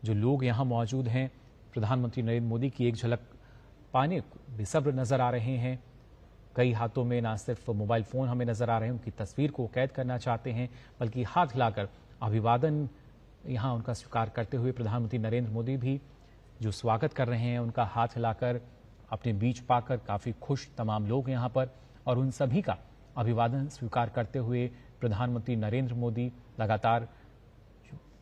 जो लोग यहाँ मौजूद हैं प्रधानमंत्री नरेंद्र मोदी की एक झलक पाने को बेसब्र नजर आ रहे हैं। कई हाथों में ना सिर्फ मोबाइल फोन हमें नजर आ रहे हैं, उनकी तस्वीर को कैद करना चाहते हैं, बल्कि हाथ हिलाकर अभिवादन यहाँ उनका स्वीकार करते हुए प्रधानमंत्री नरेंद्र मोदी भी जो स्वागत कर रहे हैं, उनका हाथ हिलाकर अपने बीच पाकर काफी खुश तमाम लोग यहाँ पर, और उन सभी का अभिवादन स्वीकार करते हुए प्रधानमंत्री नरेंद्र मोदी लगातार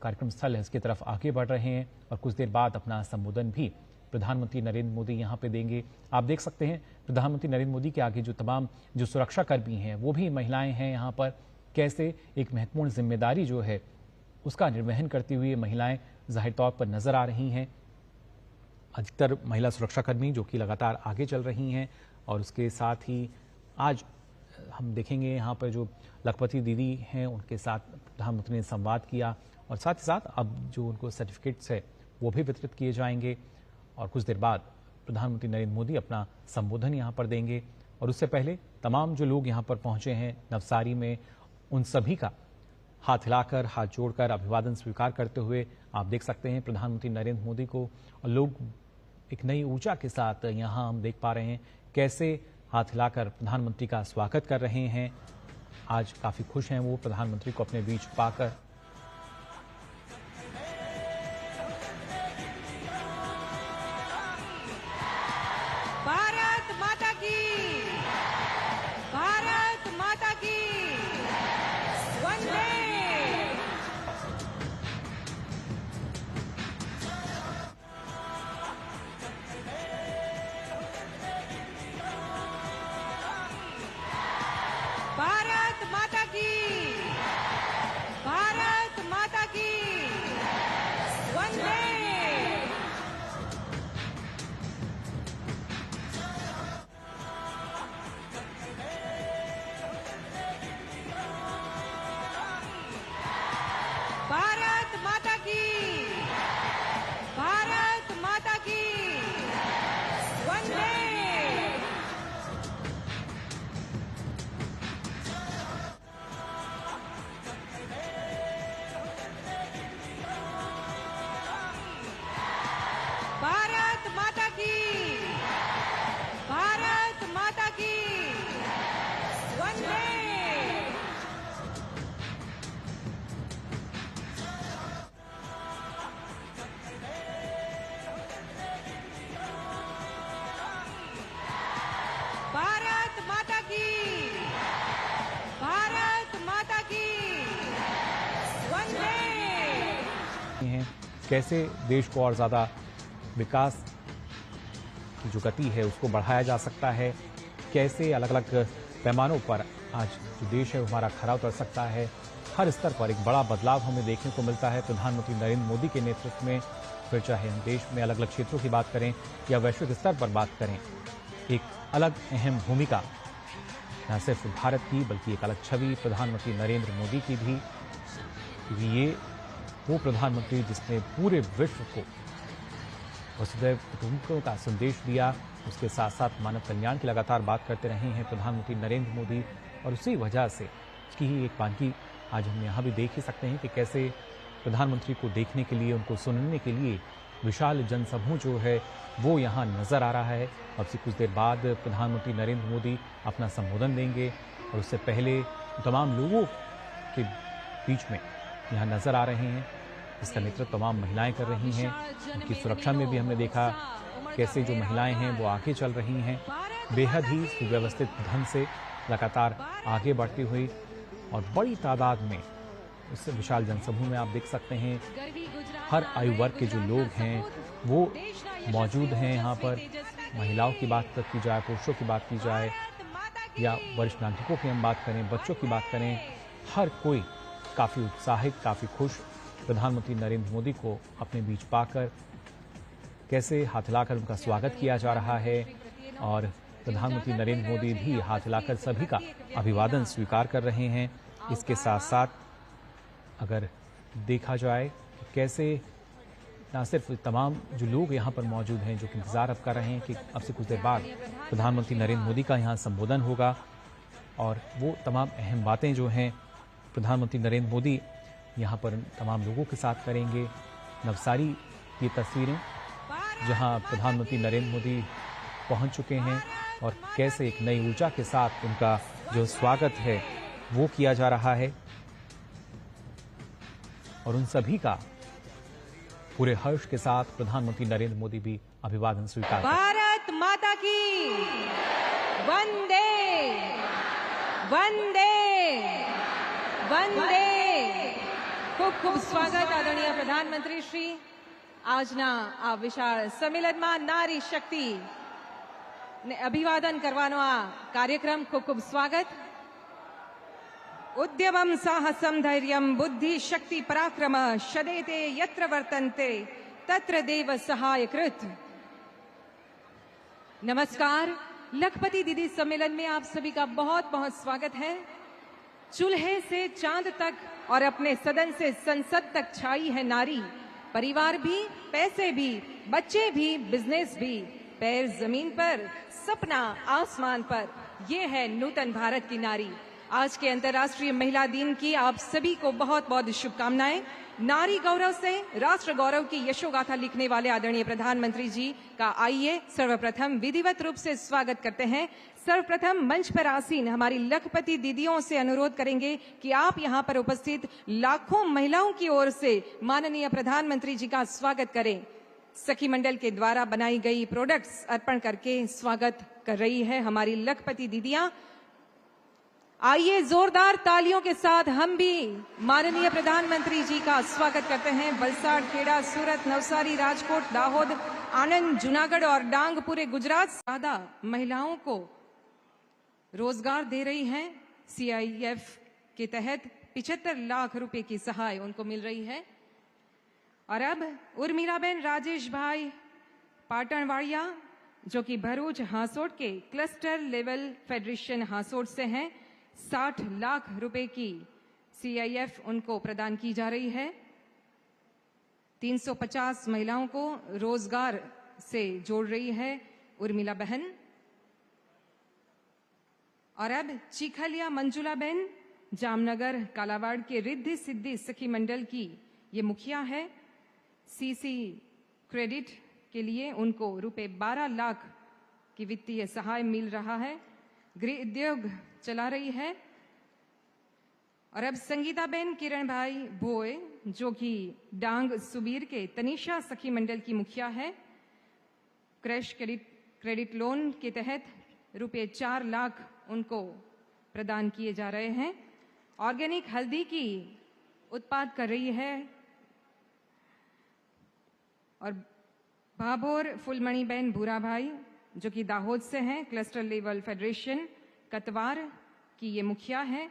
कार्यक्रम स्थल है इसकी तरफ आगे बढ़ रहे हैं और कुछ देर बाद अपना संबोधन भी प्रधानमंत्री नरेंद्र मोदी यहाँ पे देंगे। आप देख सकते हैं प्रधानमंत्री नरेंद्र मोदी के आगे जो तमाम जो सुरक्षाकर्मी हैं वो भी महिलाएं हैं यहाँ पर, कैसे एक महत्वपूर्ण जिम्मेदारी जो है उसका निर्वहन करती हुई महिलाएं जाहिर तौर पर नजर आ रही हैं। अधिकतर महिला सुरक्षाकर्मी जो कि लगातार आगे चल रही हैं और उसके साथ ही आज हम देखेंगे यहाँ पर जो लखपति दीदी हैं उनके साथ प्रधानमंत्री ने संवाद किया और साथ ही साथ अब जो उनको सर्टिफिकेट्स है वो भी वितरित किए जाएंगे और कुछ देर बाद प्रधानमंत्री नरेंद्र मोदी अपना संबोधन यहाँ पर देंगे। और उससे पहले तमाम जो लोग यहाँ पर पहुंचे हैं नवसारी में, उन सभी का हाथ हिलाकर हाथ जोड़कर अभिवादन स्वीकार करते हुए आप देख सकते हैं प्रधानमंत्री नरेंद्र मोदी को, और लोग एक नई ऊर्जा के साथ यहाँ हम देख पा रहे हैं कैसे हाथ हिलाकर प्रधानमंत्री का स्वागत कर रहे हैं। आज काफी खुश हैं वो प्रधानमंत्री को अपने बीच पाकर। भारत माता की, भारत माता की वंदे। भारत माता की, भारत माता की वंदे। भारत माता की, भारत माता की वंदे। भारत माता की, भारत माता की वंदे। भारत माता की, भारत माता की वंदे। हैं कैसे देश को और ज्यादा विकास की जो गति है उसको बढ़ाया जा सकता है, कैसे अलग अलग पैमानों पर आज जो देश है हमारा खरा उतर सकता है। हर स्तर पर एक बड़ा बदलाव हमें देखने को मिलता है प्रधानमंत्री नरेंद्र मोदी के नेतृत्व में। फिर चाहे हम देश में अलग अलग क्षेत्रों की बात करें या वैश्विक स्तर पर बात करें, एक अलग अहम भूमिका न सिर्फ भारत की बल्कि एक अलग छवि प्रधानमंत्री नरेंद्र मोदी की भी, क्योंकि ये वो प्रधानमंत्री जिसने पूरे विश्व को वसुधैव कुटुंबकम का संदेश दिया, उसके साथ साथ मानव कल्याण की लगातार बात करते रहे हैं प्रधानमंत्री नरेंद्र मोदी। और उसी वजह से इसकी ही एक बानगी आज हम यहाँ भी देख ही सकते हैं कि कैसे प्रधानमंत्री को देखने के लिए, उनको सुनने के लिए विशाल जनसमूह जो है वो यहाँ नजर आ रहा है। अब से कुछ देर बाद प्रधानमंत्री नरेंद्र मोदी अपना संबोधन देंगे और उससे पहले तमाम लोगों के बीच में यहाँ नजर आ रहे हैं, इसका नेतृत्व तमाम महिलाएं कर रही हैं। उनकी सुरक्षा में भी हमने देखा कैसे जो महिलाएं हैं वो आगे चल रही हैं, बेहद ही सुव्यवस्थित ढंग से लगातार आगे बढ़ती हुई, और बड़ी तादाद में इस विशाल जनसमूह में आप देख सकते हैं हर आयु वर्ग के जो लोग हैं वो मौजूद हैं यहाँ पर। महिलाओं की बात की जाए, पुरुषों की बात की जाए या वरिष्ठ नागरिकों की हम बात करें, बच्चों की बात करें, हर कोई काफ़ी उत्साहित, काफ़ी खुश प्रधानमंत्री नरेंद्र मोदी को अपने बीच पाकर कैसे हाथ हिलाकर उनका स्वागत किया जा रहा है। और प्रधानमंत्री नरेंद्र मोदी भी हाथ हिलाकर सभी का अभिवादन स्वीकार कर रहे हैं। इसके साथ साथ अगर देखा जाए कैसे न सिर्फ तमाम जो लोग यहाँ पर मौजूद हैं जो कि इंतजार अब कर रहे हैं कि अब से कुछ देर बाद प्रधानमंत्री नरेंद्र मोदी का यहाँ संबोधन होगा, और वो तमाम अहम बातें जो हैं प्रधानमंत्री नरेंद्र मोदी यहाँ पर तमाम लोगों के साथ करेंगे। नवसारी ये तस्वीरें जहां प्रधानमंत्री नरेंद्र मोदी पहुंच चुके हैं और कैसे एक नई ऊर्जा के साथ उनका जो स्वागत है वो किया जा रहा है और उन सभी का पूरे हर्ष के साथ प्रधानमंत्री नरेंद्र मोदी भी अभिवादन स्वीकार करते हैं। भारत माता की वंदे वंदे वंदे। ખૂબ ખૂબ સ્વાગત આદરણીય પ્રધાનમંત્રી શ્રી। આજના આ વિશાળ સંમેલનમાં નારી શક્તિ ને અભિવાદન કરવાનો આ કાર્યક્રમ ખૂબ ખૂબ સ્વાગત। ઉદ્યમં સાહસં ધૈર્યં બુદ્ધિ શક્તિ પરાક્રમ શદેતે યત્ર વર્તન્તે तत्र देव सहाय कृत। नमस्कार। लखपति दीदी सम्मेलन में आप सभी का बहुत बहुत स्वागत है। चूल्हे से चांद तक और अपने सदन से संसद तक छाई है नारी। परिवार भी, पैसे भी, बच्चे भी, बिजनेस भी, पैर जमीन पर, सपना आसमान पर, ये है नूतन भारत की नारी। आज के अंतर्राष्ट्रीय महिला दिन की आप सभी को बहुत बहुत शुभकामनाएं। नारी गौरव से राष्ट्र गौरव की यशोगाथा लिखने वाले आदरणीय प्रधानमंत्री जी का आइए सर्वप्रथम विधिवत रूप से स्वागत करते हैं। सर्वप्रथम मंच पर आसीन हमारी लखपति दीदियों से अनुरोध करेंगे कि आप यहां पर उपस्थित लाखों महिलाओं की ओर से माननीय प्रधानमंत्री जी का स्वागत करें। सखी मंडल के द्वारा बनाई गई प्रोडक्ट्स अर्पण करके स्वागत कर रही है हमारी लखपति दीदियां। आइए जोरदार तालियों के साथ हम भी माननीय प्रधानमंत्री जी का स्वागत करते हैं। वलसाड़, खेड़ा, सूरत, नवसारी, राजकोट, दाहोद, आनंद, जूनागढ़ और डांग पूरे गुजरात ज्यादा महिलाओं को रोजगार दे रही हैं। CIF के तहत 75 लाख रुपए की सहाय उनको मिल रही है। और अब उर्मिलाबेन राजेश भाई पाटणवाड़िया जो कि भरूच हांसोट के क्लस्टर लेवल फेडरेशन हांसोट से हैं, 60 लाख रुपए की CIF उनको प्रदान की जा रही है। 350 महिलाओं को रोजगार से जोड़ रही है उर्मिला बहन। और अब चीखलिया मंजुला बहन जामनगर कालावाड़ के रिद्धि सिद्धि सखी मंडल की ये मुखिया है। CC क्रेडिट के लिए उनको रुपए 12 लाख की वित्तीय सहाय मिल रहा है। गृह उद्योग चला रही है। और अब संगीताबेन किरण भाई भोए जो कि डांग सुबीर के तनिषा सखी मंडल की मुखिया है। क्रैश क्रेडिट लोन के तहत रुपए 4 लाख उनको प्रदान किए जा रहे हैं। ऑर्गेनिक हल्दी की उत्पाद कर रही है। और भाभोर फुलमणिबेन भूरा भाई जो कि दाहोद से हैं, क्लस्टर लेवल फेडरेशन कतवार की ये मुखिया है।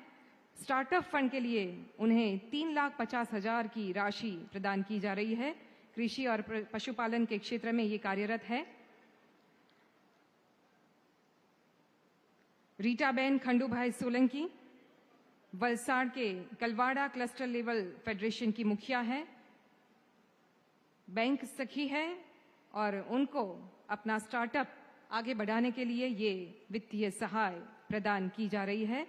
स्टार्टअप फंड के लिए उन्हें 3,50,000 की राशि प्रदान की जा रही है। कृषि और पशुपालन के क्षेत्र में ये कार्यरत है। रीटाबेन खंडूभाई सोलंकी वलसाड़ के कलवाड़ा क्लस्टर लेवल फेडरेशन की मुखिया है। बैंक सखी है और उनको अपना स्टार्टअप आगे बढ़ाने के लिए ये वित्तीय सहाय प्रदान की जा रही है।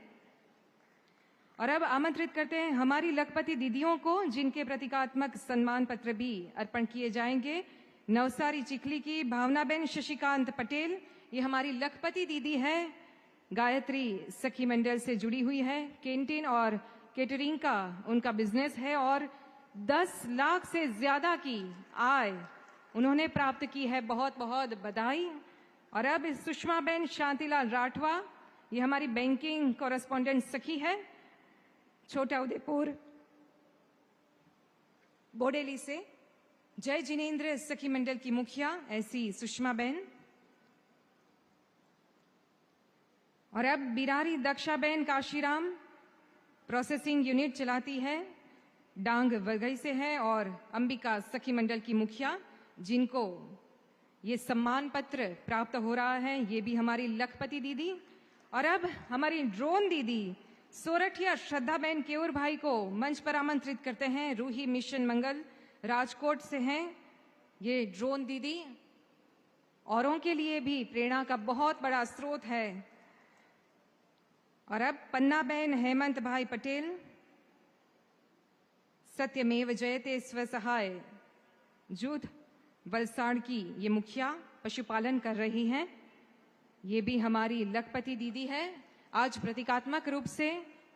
और अब आमंत्रित करते हैं हमारी लखपति दीदियों को जिनके प्रतीकात्मक सम्मान पत्र भी अर्पण किए जाएंगे। नवसारी चिखली की भावनाबेन शशिकांत पटेल, ये हमारी लखपति दीदी है। गायत्री सखी मंडल से जुड़ी हुई है। कैंटीन और केटरिंग का उनका बिजनेस है और 10 लाख से ज्यादा की आय उन्होंने प्राप्त की है। बहुत बहुत बधाई। और अब सुषमा बेन शांतिलाल राठवा, ये हमारी बैंकिंग कॉरेस्पॉन्डेंट सखी है, छोटा उदेपुर बोडेली से। जय जिनेन्द्र सखी मंडल की मुखिया ऐसी सुषमा बेन। और अब Birari Daksha Ben Kashiram processing unit चलाती है, डांग वरगई से है। और अंबिका सखी मंडल की मुखिया जिनको ये सम्मान पत्र प्राप्त हो रहा है, ये भी हमारी लखपति दीदी। और अब हमारी ड्रोन दीदी सोरठिया श्रद्धाबेन केऊर भाई को मंच पर आमंत्रित करते हैं। रूही मिशन मंगल राजकोट से हैं ये ड्रोन दीदी। औरों के लिए भी प्रेरणा का बहुत बड़ा स्रोत है। और अब पन्ना बहन हेमंत भाई पटेल सत्यमेव जयते स्वसहाय जूथ वलसाड़ की ये मुखिया पशुपालन कर रही हैं। ये भी हमारी लखपति दीदी है। आज प्रतीकात्मक रूप से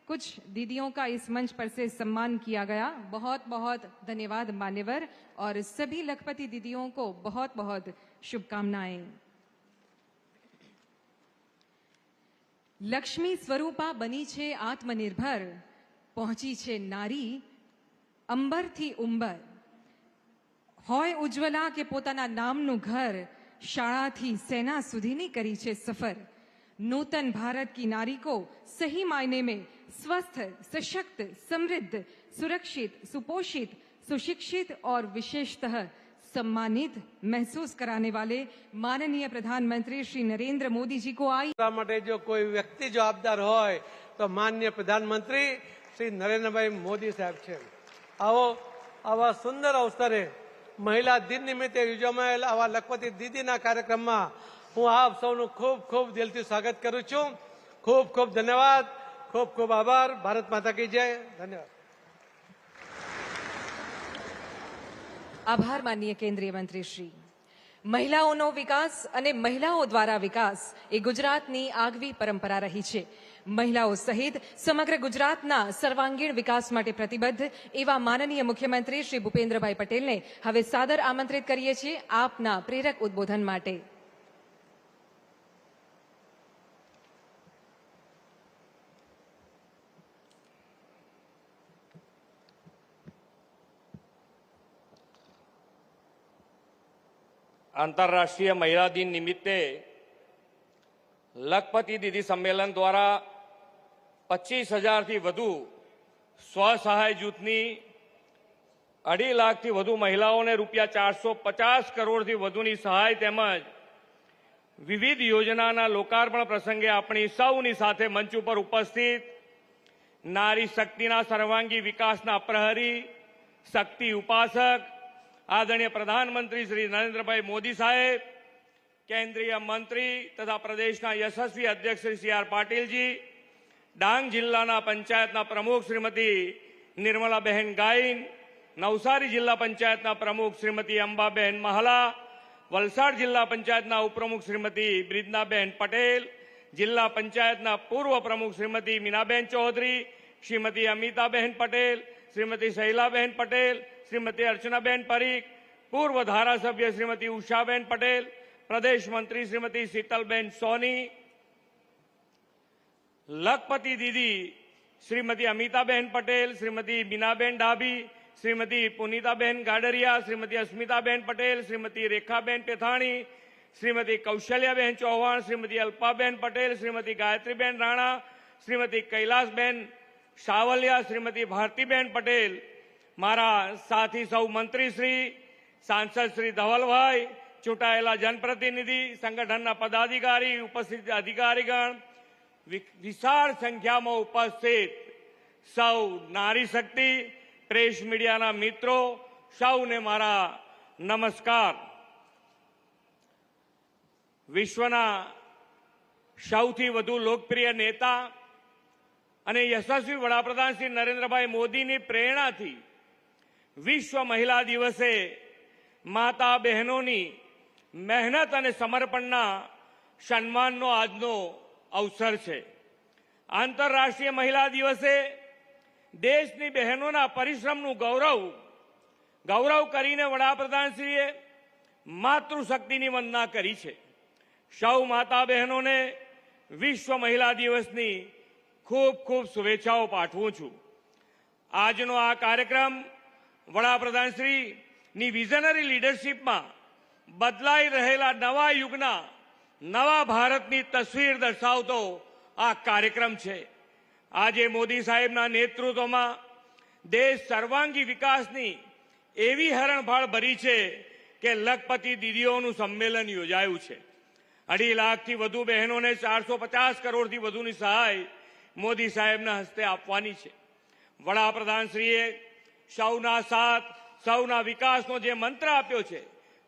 कुछ दीदियों का इस मंच पर से सम्मान किया गया। बहुत बहुत धन्यवाद मान्यवर, और सभी लखपति दीदियों को बहुत बहुत शुभकामनाएं। લક્ષ્મી સ્વરૂપા બની છે આત્મનિર્ભર, પહોંચી છે નારી અંબરથી ઉંબર. હોય ઉજ્જવલા કે પોતાના નામનું ઘર, શાળાથી સેના સુધીની કરી છે સફર. नूतन भारत की नारी को सही मायने में स्वस्थ, सशक्त, समृद्ध, सुरक्षित, सुपोषित, सुशिक्षित और विशेषतः सम्मानित महसूस कराने वाले माननीय प्रधानमंत्री श्री नरेंद्र मोदी जी को आई માટે જો કોઈ વ્યક્તિ જવાબદાર હોય તો માનનીય પ્રધાનમંત્રી શ્રી નરેન્દ્રભાઈ મોદી સાહેબ છે। આવા સુંદર અવસરે મહિલા દિન નિમિત્તે યોજાયેલ આવા લખપતિ દીદીના કાર્યક્રમમાં હું આપ સૌનું ખૂબ ખૂબ દિલથી સ્વાગત કરું છું। ખૂબ ખૂબ ધન્યવાદ, ખૂબ ખૂબ આભાર। ભારત માતા કી જય। ધન્યવાદ। આભાર માનનીય કેન્દ્રીય મંત્રી શ્રી। મહિલાઓનો વિકાસ અને મહિલાઓ દ્વારા વિકાસ એ ગુજરાતની આગવી પરંપરા રહી છે। મહિલાઓ સહિત સમગ્ર ગુજરાતના સર્વાંગીણ વિકાસ માટે પ્રતિબદ્ધ એવા માનનીય મુખ્યમંત્રી શ્રી ભૂપેન્દ્રભાઈ પટેલને હવે સાદર આમંત્રિત કરીએ છીએ આપના પ્રેરક ઉદ્બોધન માટે। आंतरराष्ट्रीय महिला दिन निमित्ते लखपति दीदी सम्मेलन द्वारा 25,000 થી વધુ સ્વસહાય જૂથની 2.5 લાખથી વધુ મહિલાઓને રૂપિયા 450 કરોડથી વધુની સહાય તેમજ વિવિધ યોજનાના લોકાર્પણ પ્રસંગે આપણી સૌની સાથે મંચ ઉપર ઉપસ્થિત નારી શક્તિના સર્વાંગી વિકાસના પ્રહરી, શક્તિ ઉપાસક आदरणीय प्रधानमंत्री श्री नरेंद्रभाई मोदी साहेब, केंद्रीय मंत्री तथा प्रदेशना यशस्वी अध्यक्ष श्री CR पाटिल जी, डांग जिल्लाना पंचायतना प्रमुख श्रीमती निर्मलाबेन गायन, नवसारी जिल्ला पंचायतना प्रमुख श्रीमती अंबाबेन महला, वलसाड जिल्ला पंचायतना उपप्रमुख श्रीमती ब्रिजनाबेन पटेल, जिल्ला पंचायतना पूर्व प्रमुख श्रीमती मीनाबेन चौधरी, श्रीमती अमिताबेन पटेल, श्रीमती शैलाबेन पटेल, श्रीमती अर्चनाबेन परीख, पूर्व धारासभ्य श्रीमती उषाबेन पटेल, प्रदेश मंत्री श्रीमती शीतलबेन सोनी, लखपति दीदी श्रीमती अमिताबेन पटेल, श्रीमती मीनाबेन डाभी, श्रीमती पुनीताबेन गाडरिया, श्रीमती अस्मिताबेन पटेल, श्रीमती रेखाबेन पेथाणी, श्रीमती कौशल्याबेन चौहान, श्रीमती अल्पाबेन पटेल, श्रीमती गायत्रीबेन राणा, श्रीमती कैलाशबेन सावलिया, श्रीमती भारतीबेन पटेल, मारा साथी सौ मंत्री श्री, सांसद श्री धवलभाई, चूंटायेला जनप्रतिनिधि, संगठनना पदाधिकारी, उपस्थित अधिकारीगण, विशाल संख्या में उपस्थित सौ नारी शक्ति प्रेस मीडियाना मित्रों, सौने मारा नमस्कार। विश्वना सौथी वधु लोकप्रिय नेता અને યશસ્વી વડાપ્રધાન શ્રી નરેન્દ્રભાઈ મોદીની પ્રેરણાથી વિશ્વ મહિલા દિવસે માતા બહેનોની મહેનત અને સમર્પણના સન્માનનો આજનો અવસર છે। આંતરરાષ્ટ્રીય મહિલા દિવસે દેશની બહેનોના પરિશ્રમનું ગૌરવ કરીને વડાપ્રધાનશ્રીએ માતૃશક્તિની વંદના કરી છે। સૌ માતા બહેનોને વિશ્વ મહિલા દિવસની खूब खूब शुभेच्छाओं पाठवुं छुं। आजनो आ कार्यक्रम वडाप्रधानश्री नी विजनरी लीडरशीप में बदलाई रहेला नवा युगना नवा भारतनी तस्वीर दर्शावतो आ कार्यक्रम छे। आजे मोदी साहेबना नेतृत्वमां देश सर्वांगी विकासनी एवी हरणफाळ भरी छे के लखपति दीदीओनुं सम्मेलन योजायुं छे। 2.5 લાખથી વધુ બહેનોને 450 કરોડથી વધુની સહાય मोदी साहेबना हस्ते आपवानी छे। वडाप्रधानश्रीए सौना साथ सौना विकासनो जे मंत्र आप्यो छे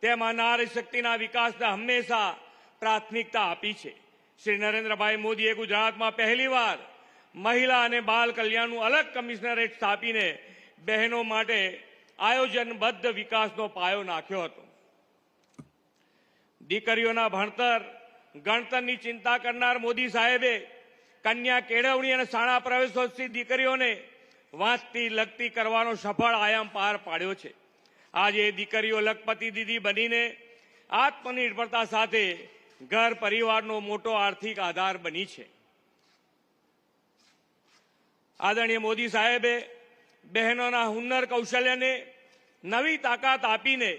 तेमां नारी शक्तिना विकासने हमेशा प्राथमिकता आपी छे। श्री नरेंद्रभाई मोदीए गुजरातमां पहलीवार महिला अने बाल कल्याणनुं अलग कमिशनरेट स्थापीने बहनों माटे आयोजनबद्ध विकासनो पायो नाख्यो हतो। દીકરીઓના ભણતર ગણતરની ચિંતા કરનાર મોદી સાહેબે કન્યા કેળવણી અને શાળા પ્રવેશોત્સવ દીકરીઓને વાંચતી લખતી કરવાનો સફળ આયામ પાર પાડ્યો છે। આજે દીકરીઓ લખપતિ દીદી બનીને આત્મનિર્ભરતા સાથે ઘર પરિવારનો મોટો આર્થિક આધાર બની છે। આદરણીય મોદી સાહેબે બહેનોના હુનર કૌશલ્યને નવી તાકાત આપીને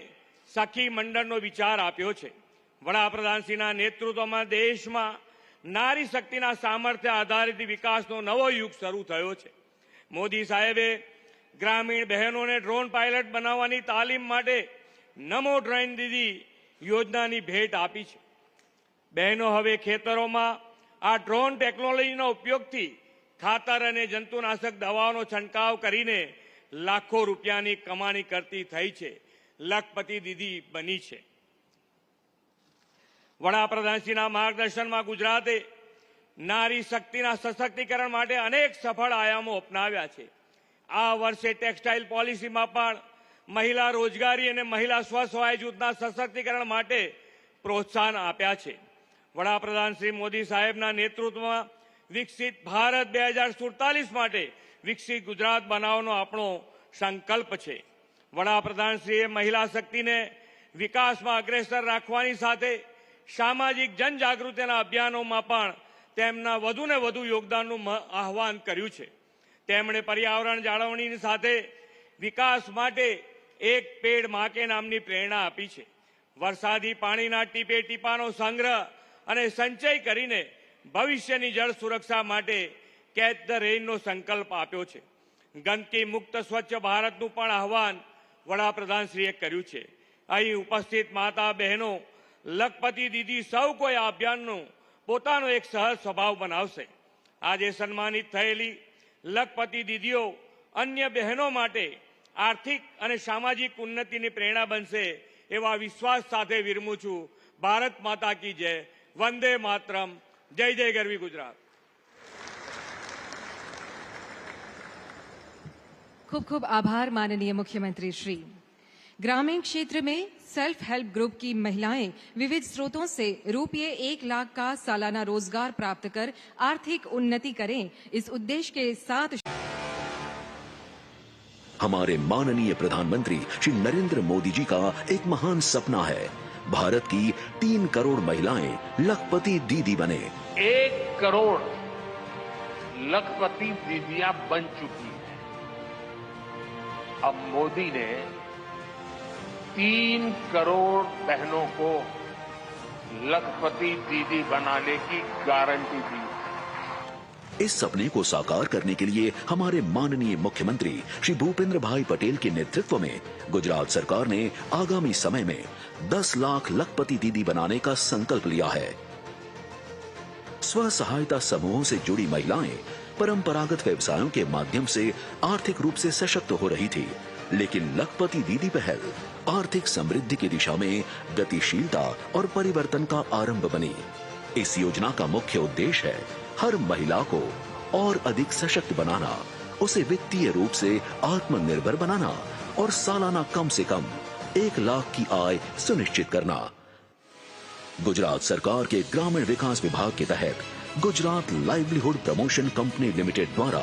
સખી મંડળનો વિચાર આપ્યો છે। વડાપ્રધાનશ્રીના નેતૃત્વમાં દેશમાં નારી શક્તિના સામર્થ્ય આધારિત વિકાસનો નવો યુગ શરૂ થયો છે। મોદી સાહેબે ગ્રામીણ બહેનોને ડ્રોન પાયલટ બનાવવાની તાલીમ માટે નમો ડ્રોન દીદી યોજનાની ભેટ આપી છે। બહેનો હવે ખેતરોમાં આ ડ્રોન ટેકનોલોજીના ઉપયોગથી ખાતર અને જંતુનાશક દવાઓનો છંટકાવ કરીને લાખો રૂપિયાની કમાણી કરતી થઈ છે। લખપતિ દીદી બની છે। વડાપ્રધાનશ્રીના માર્ગદર્શનમાં ગુજરાતે નારી શક્તિના સશક્તિકરણ માટે અનેક સફળ આયામો અપનાવ્યા છે। આ વર્ષે ટેક્સટાઇલ પોલિસીમાં પણ મહિલા રોજગારી અને મહિલા સ્વસહાય જૂથના સશક્તિકરણ માટે પ્રોત્સાહન આપ્યા છે। વડાપ્રધાન શ્રી મોદી સાહેબના નેતૃત્વમાં વિકસિત ભારત 2047 માટે વિકસિત ગુજરાત બનાવવાનો આપણો સંકલ્પ છે। વડાપ્રધાનશ્રીએ મહિલા શક્તિને વિકાસમાં અગ્રેસર રાખવાની સાથે સામાજિક જનજાગૃતિના અભિયાનોમાં પણ તેમના વધુને વધુ યોગદાનનું આહ્વાન કર્યું છે। તેમણે પર્યાવરણ જાળવણીની સાથે વિકાસ માટે એક પેડ માં કે નામની પ્રેરણા આપી છે। વરસાદી પાણીના ટીપે ટીપાનો સંગ્રહ અને સંચય કરીને ભવિષ્યની જળ સુરક્ષા માટે કેચ ધ રેઇનનો સંકલ્પ આપ્યો છે। ગંદકી મુક્ત સ્વચ્છ ભારતનું પણ આહવાન વડાપ્રધાનશ્રીએ કર્યું છે। અહીં ઉપસ્થિત માતા બહેનો લખપતિ દીદી સૌ કોઈ આ અભિયાનનો પોતાનો એક સહજ સ્વભાવ બનાવશે। આજે સન્માનિત થયેલી લખપતિ દીદીઓ અન્ય બહેનો માટે આર્થિક અને સામાજિક ઉન્નતિની પ્રેરણા બનશે એવા વિશ્વાસ સાથે વિરમું છું। ભારત માતા કી જય, વંદે માતરમ, જય જય ગરવી ગુજરાત। खूब खूब आभार माननीय मुख्यमंत्री श्री। ग्रामीण क्षेत्र में सेल्फ हेल्प ग्रुप की महिलाएं विविध स्रोतों से रुपये 1 लाख का सालाना रोजगार प्राप्त कर आर्थिक उन्नति करें, इस उद्देश्य के साथ हमारे माननीय प्रधानमंत्री श्री नरेंद्र मोदी जी का एक महान सपना है, भारत की 3 करोड़ महिलाएं लखपति दीदी बने। 1 करोड़ लखपति दीदियां बन चुकी हैं। अब मोदी ने 3 करोड़ बहनों को लखपति दीदी बनाने की गारंटी दी। इस सपने को साकार करने के लिए हमारे माननीय मुख्यमंत्री श्री भूपेंद्र भाई पटेल के नेतृत्व में गुजरात सरकार ने आगामी समय में 10 लाख लखपति दीदी बनाने का संकल्प लिया है। स्व सहायता समूहों से जुड़ी महिलाएं परंपरागत व्यवसायों के माध्यम से आर्थिक रूप से सशक्त हो रही थी, लेकिन लखपति दीदी पहल आर्थिक समृद्धि की दिशा में गतिशीलता और परिवर्तन का आरंभ बनी। इस योजना का मुख्य उद्देश्य है हर महिला को और अधिक सशक्त बनाना, उसे वित्तीय रूप से आत्मनिर्भर बनाना और सालाना कम से कम 1 लाख की आय सुनिश्चित करना। गुजरात सरकार के ग्रामीण विकास विभाग के तहत Gujarat livelihood promotion company limited द्वारा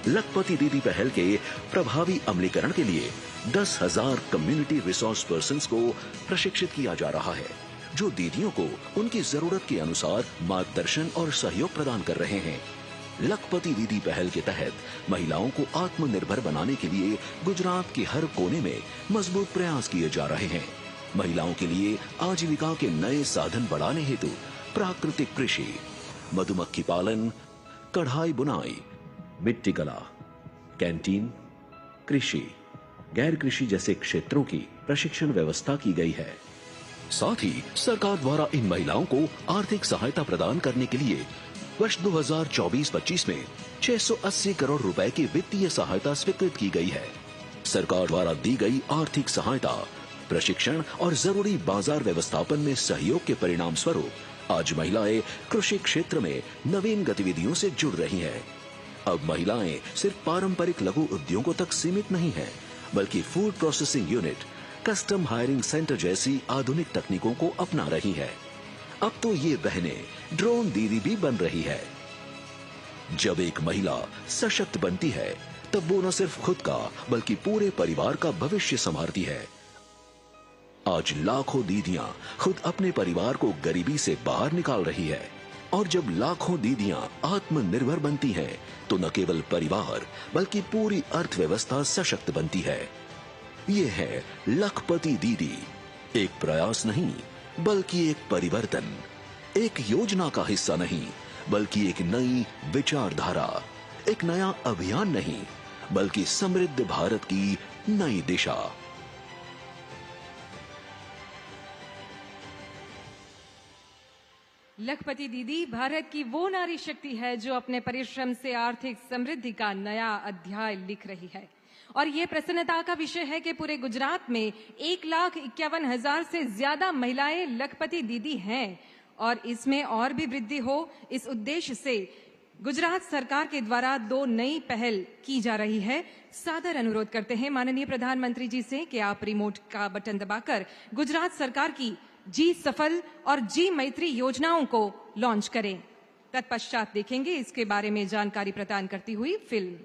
लखपति दीदी पहल के प्रभावी अमलीकरण के लिए 10,000 कम्युनिटी रिसोर्स पर्सन्स को प्रशिक्षित किया जा रहा है, जो दीदियों को उनकी जरूरत के अनुसार मार्गदर्शन और सहयोग प्रदान कर रहे हैं। लखपति दीदी पहल के तहत महिलाओं को आत्मनिर्भर बनाने के लिए गुजरात के हर कोने में मजबूत प्रयास किए जा रहे हैं। महिलाओं के लिए आजीविका के नए साधन बढ़ाने हेतु प्राकृतिक कृषि, मधुमक्खी पालन, कढ़ाई बुनाई, मिट्टी कला, कैंटीन, कृषि, गैर कृषि जैसे क्षेत्रों की प्रशिक्षण व्यवस्था की गई है। साथ ही सरकार द्वारा इन महिलाओं को आर्थिक सहायता प्रदान करने के लिए वर्ष 2024-25 में 680 करोड़ रुपए की वित्तीय सहायता स्वीकृत की गई है। सरकार द्वारा दी गई आर्थिक सहायता, प्रशिक्षण और जरूरी बाजार व्यवस्थापन में सहयोग के परिणाम स्वरूप आज महिलाएं कृषि क्षेत्र में नवीन गतिविधियों से जुड़ रही हैं। अब महिलाएं सिर्फ पारंपरिक लघु उद्योगों तक सीमित नहीं हैं, बल्कि food processing unit, custom hiring centre जैसी आधुनिक तकनीकों को अपना रही है। अब तो ये बहनें ड्रोन दीदी भी बन रही है। जब एक महिला सशक्त बनती है तब वो न सिर्फ खुद का बल्कि पूरे परिवार का भविष्य संवारती है। आज लाखों दीदियां खुद अपने परिवार को गरीबी से बाहर निकाल रही है, और जब लाखों दीदियां आत्मनिर्भर बनती हैं, तो न केवल परिवार बल्कि पूरी अर्थव्यवस्था सशक्त बनती है। ये है लखपति दीदी, एक प्रयास नहीं बल्कि एक परिवर्तन, एक योजना का हिस्सा नहीं बल्कि एक नई विचारधारा, एक नया अभियान नहीं बल्कि समृद्ध भारत की नई दिशा। लखपति दीदी भारत की वो नारी शक्ति है जो अपने परिश्रम से आर्थिक समृद्धि का नया अध्याय लिख रही है। और ये प्रसन्नता का विषय है कि पूरे गुजरात में 1,51,000 से ज्यादा महिलाएं लखपति दीदी हैं, और इसमें और भी वृद्धि हो, इस उद्देश्य से गुजरात सरकार के द्वारा 2 नई पहल की जा रही है। सादर अनुरोध करते हैं माननीय प्रधानमंत्री जी से कि आप रिमोट का बटन दबाकर गुजरात सरकार की जी सफल और जी मैत्री योजनाओं को लॉन्च करें। तत्पश्चात देखेंगे इसके बारे में जानकारी प्रदान करती हुई फिल्म।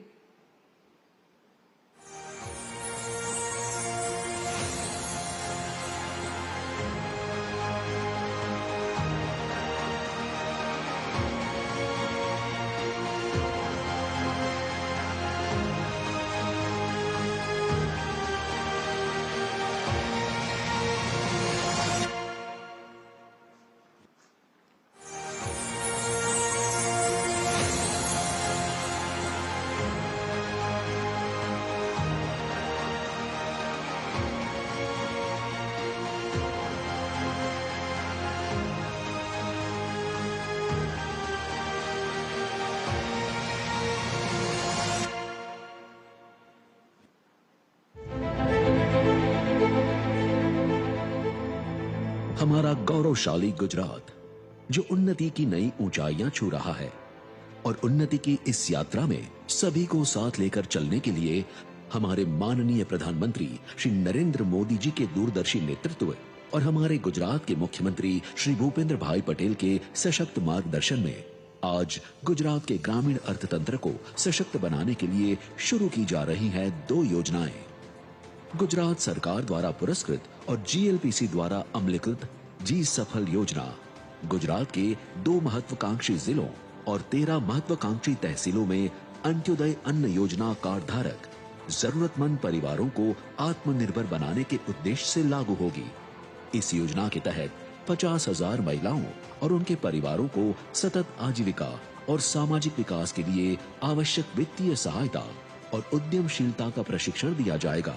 हमारा गौरवशाली गुजरात जो उन्नति की नई ऊंचाइयां छू रहा है, और उन्नति की इस यात्रा में सभी को साथ लेकर चलने के लिए हमारे माननीय प्रधानमंत्री श्री नरेंद्र मोदी जी के दूरदर्शी नेतृत्व और हमारे गुजरात के मुख्यमंत्री श्री भूपेंद्र भाई पटेल के सशक्त मार्गदर्शन में आज गुजरात के ग्रामीण अर्थतंत्र को सशक्त बनाने के लिए शुरू की जा रही हैं 2 योजनाएं। गुजरात सरकार द्वारा पुरस्कृत और GLPC द्वारा अमलीकृत जी सफल योजना गुजरात के 2 महत्वाकांक्षी जिलों और 13 महत्वाकांक्षी तहसीलों में अंत्योदय अन्न योजना कार्ड धारक जरूरतमंद परिवारों को आत्मनिर्भर बनाने के उद्देश्य से लागू होगी। इस योजना के तहत 50,000 महिलाओं और उनके परिवारों को सतत आजीविका और सामाजिक विकास के लिए आवश्यक वित्तीय सहायता और उद्यमशीलता का प्रशिक्षण दिया जाएगा।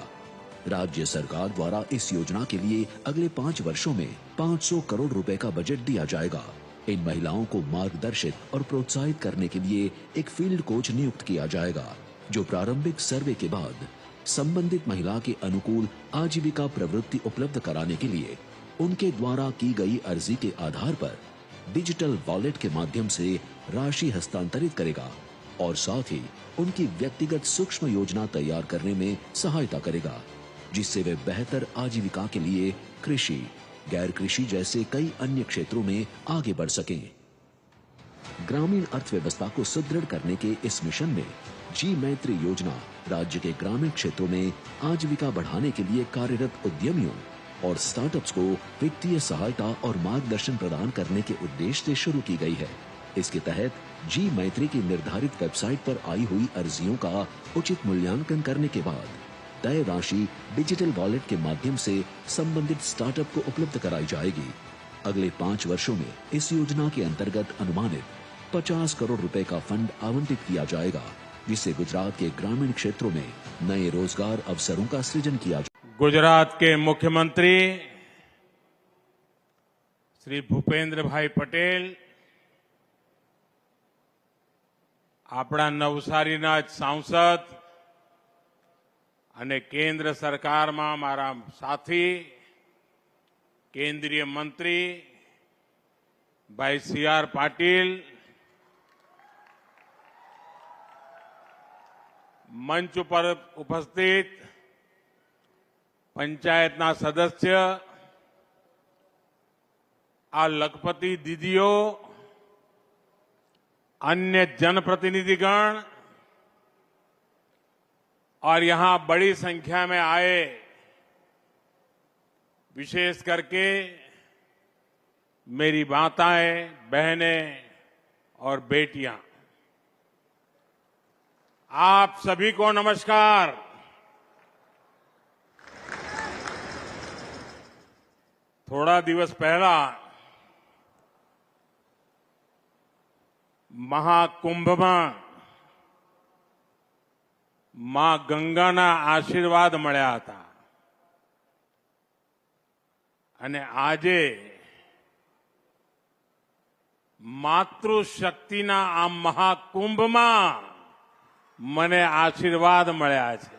राज्य सरकार द्वारा इस योजना के लिए अगले 5 वर्षों में 500 करोड़ रुपए का बजट दिया जाएगा। इन महिलाओं को मार्गदर्शित और प्रोत्साहित करने के लिए एक फील्ड कोच नियुक्त किया जाएगा, जो प्रारंभिक सर्वे के बाद संबंधित महिला के अनुकूल आजीविका प्रवृत्ति उपलब्ध कराने के लिए उनके द्वारा की गई अर्जी के आधार पर डिजिटल वॉलेट के माध्यम से राशि हस्तांतरित करेगा और साथ ही उनकी व्यक्तिगत सूक्ष्म योजना तैयार करने में सहायता करेगा, जिससे वे बेहतर आजीविका के लिए कृषि, गैर कृषि जैसे कई अन्य क्षेत्रों में आगे बढ़ सकें। ग्रामीण अर्थव्यवस्था को सुदृढ़ करने के इस मिशन में जी मैत्री योजना राज्य के ग्रामीण क्षेत्रों में आजीविका बढ़ाने के लिए कार्यरत उद्यमियों और स्टार्टअप्स को वित्तीय सहायता और मार्गदर्शन प्रदान करने के उद्देश्य से शुरू की गई है। इसके तहत जी मैत्री की निर्धारित वेबसाइट पर आई हुई अर्जियों का उचित मूल्यांकन करने के बाद तय राशि डिजिटल वॉलेट के माध्यम से संबंधित स्टार्टअप को उपलब्ध कराई जाएगी। अगले 5 वर्षों में इस योजना के अंतर्गत अनुमानित 50 करोड़ रुपए का फंड आवंटित किया जाएगा, जिससे गुजरात के ग्रामीण क्षेत्रों में नए रोजगार अवसरों का सृजन किया जाए। गुजरात के मुख्यमंत्री श्री भूपेंद्र भाई पटेल આપણા નવસારીના જ સાંસદ અને કેન્દ્ર સરકારમાં મારા સાથી કેન્દ્રીય મંત્રી ભાઈ CR પાટીલ, મંચ ઉપર ઉપસ્થિત પંચાયતના સદસ્ય, આ લખપતિ દીદીઓ, अन्य जनप्रतिनिधिगण और यहां बड़ी संख्या में आए विशेष करके मेरी माताएं, बहनें और बेटियां, आप सभी को नमस्कार। थोड़ा दिवस पहला મહાકુંભમાં માં ગંગાના આશીર્વાદ મળ્યા હતા અને આજે માતૃશક્તિના આ મહાકુંભમાં મને આશીર્વાદ મળ્યા છે।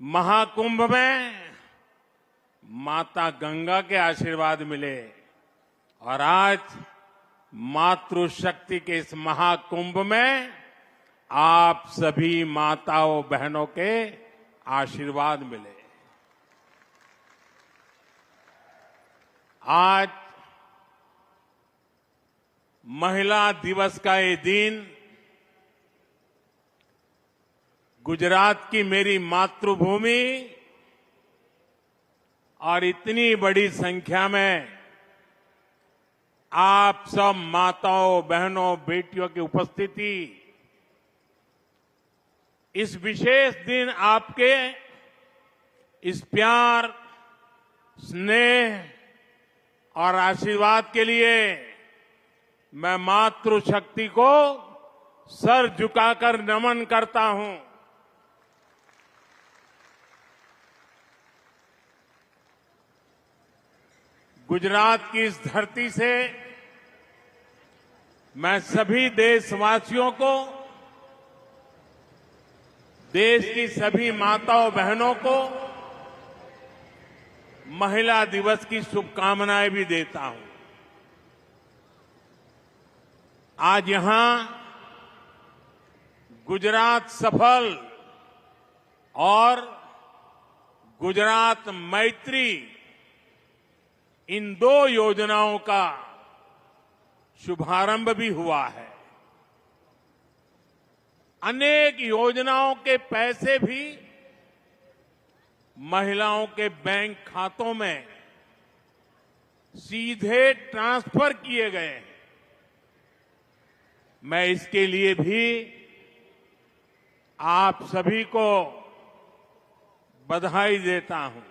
महाकुंभ में माता गंगा के आशीर्वाद मिले और आज मातृशक्ति के इस महाकुंभ में आप सभी माताओं बहनों के आशीर्वाद मिले। आज महिला दिवस का ये दिन गुजरात की मेरी मातृभूमि और इतनी बड़ी संख्या में आप सब माताओं, बहनों, बेटियों की उपस्थिति, इस विशेष दिन आपके इस प्यार, स्नेह और आशीर्वाद के लिए मैं मातृशक्ति को सर झुकाकर नमन करता हूं। गुजरात की इस धरती से मैं सभी देशवासियों को, देश की सभी माताओं बहनों को महिला दिवस की शुभकामनाएं भी देता हूं। आज यहां गुजरात सफल और गुजरात मैत्री इन दो योजनाओं का शुभारंभ भी हुआ है। अनेक योजनाओं के पैसे भी महिलाओं के बैंक खातों में सीधे ट्रांसफर किए गए हैं। मैं इसके लिए भी आप सभी को बधाई देता हूं।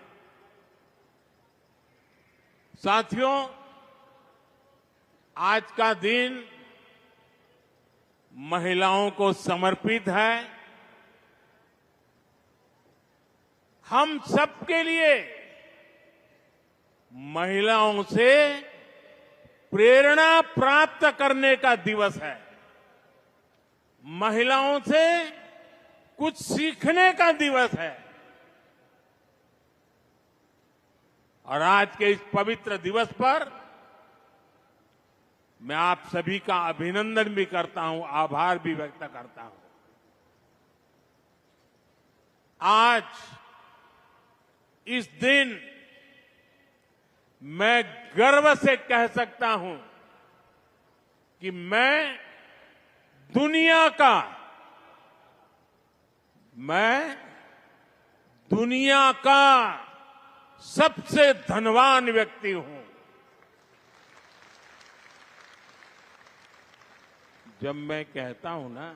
साथियों, आज का दिन महिलाओं को समर्पित है। हम सबके लिए महिलाओं से प्रेरणा प्राप्त करने का दिवस है, महिलाओं से कुछ सीखने का दिवस है। और आज के इस पवित्र दिवस पर मैं आप सभी का अभिनंदन भी करता हूं, आभार भी व्यक्त करता हूं। आज इस दिन मैं गर्व से कह सकता हूं कि मैं दुनिया का सबसे धनवान व्यक्ति हूं। जब मैं कहता हूं ना,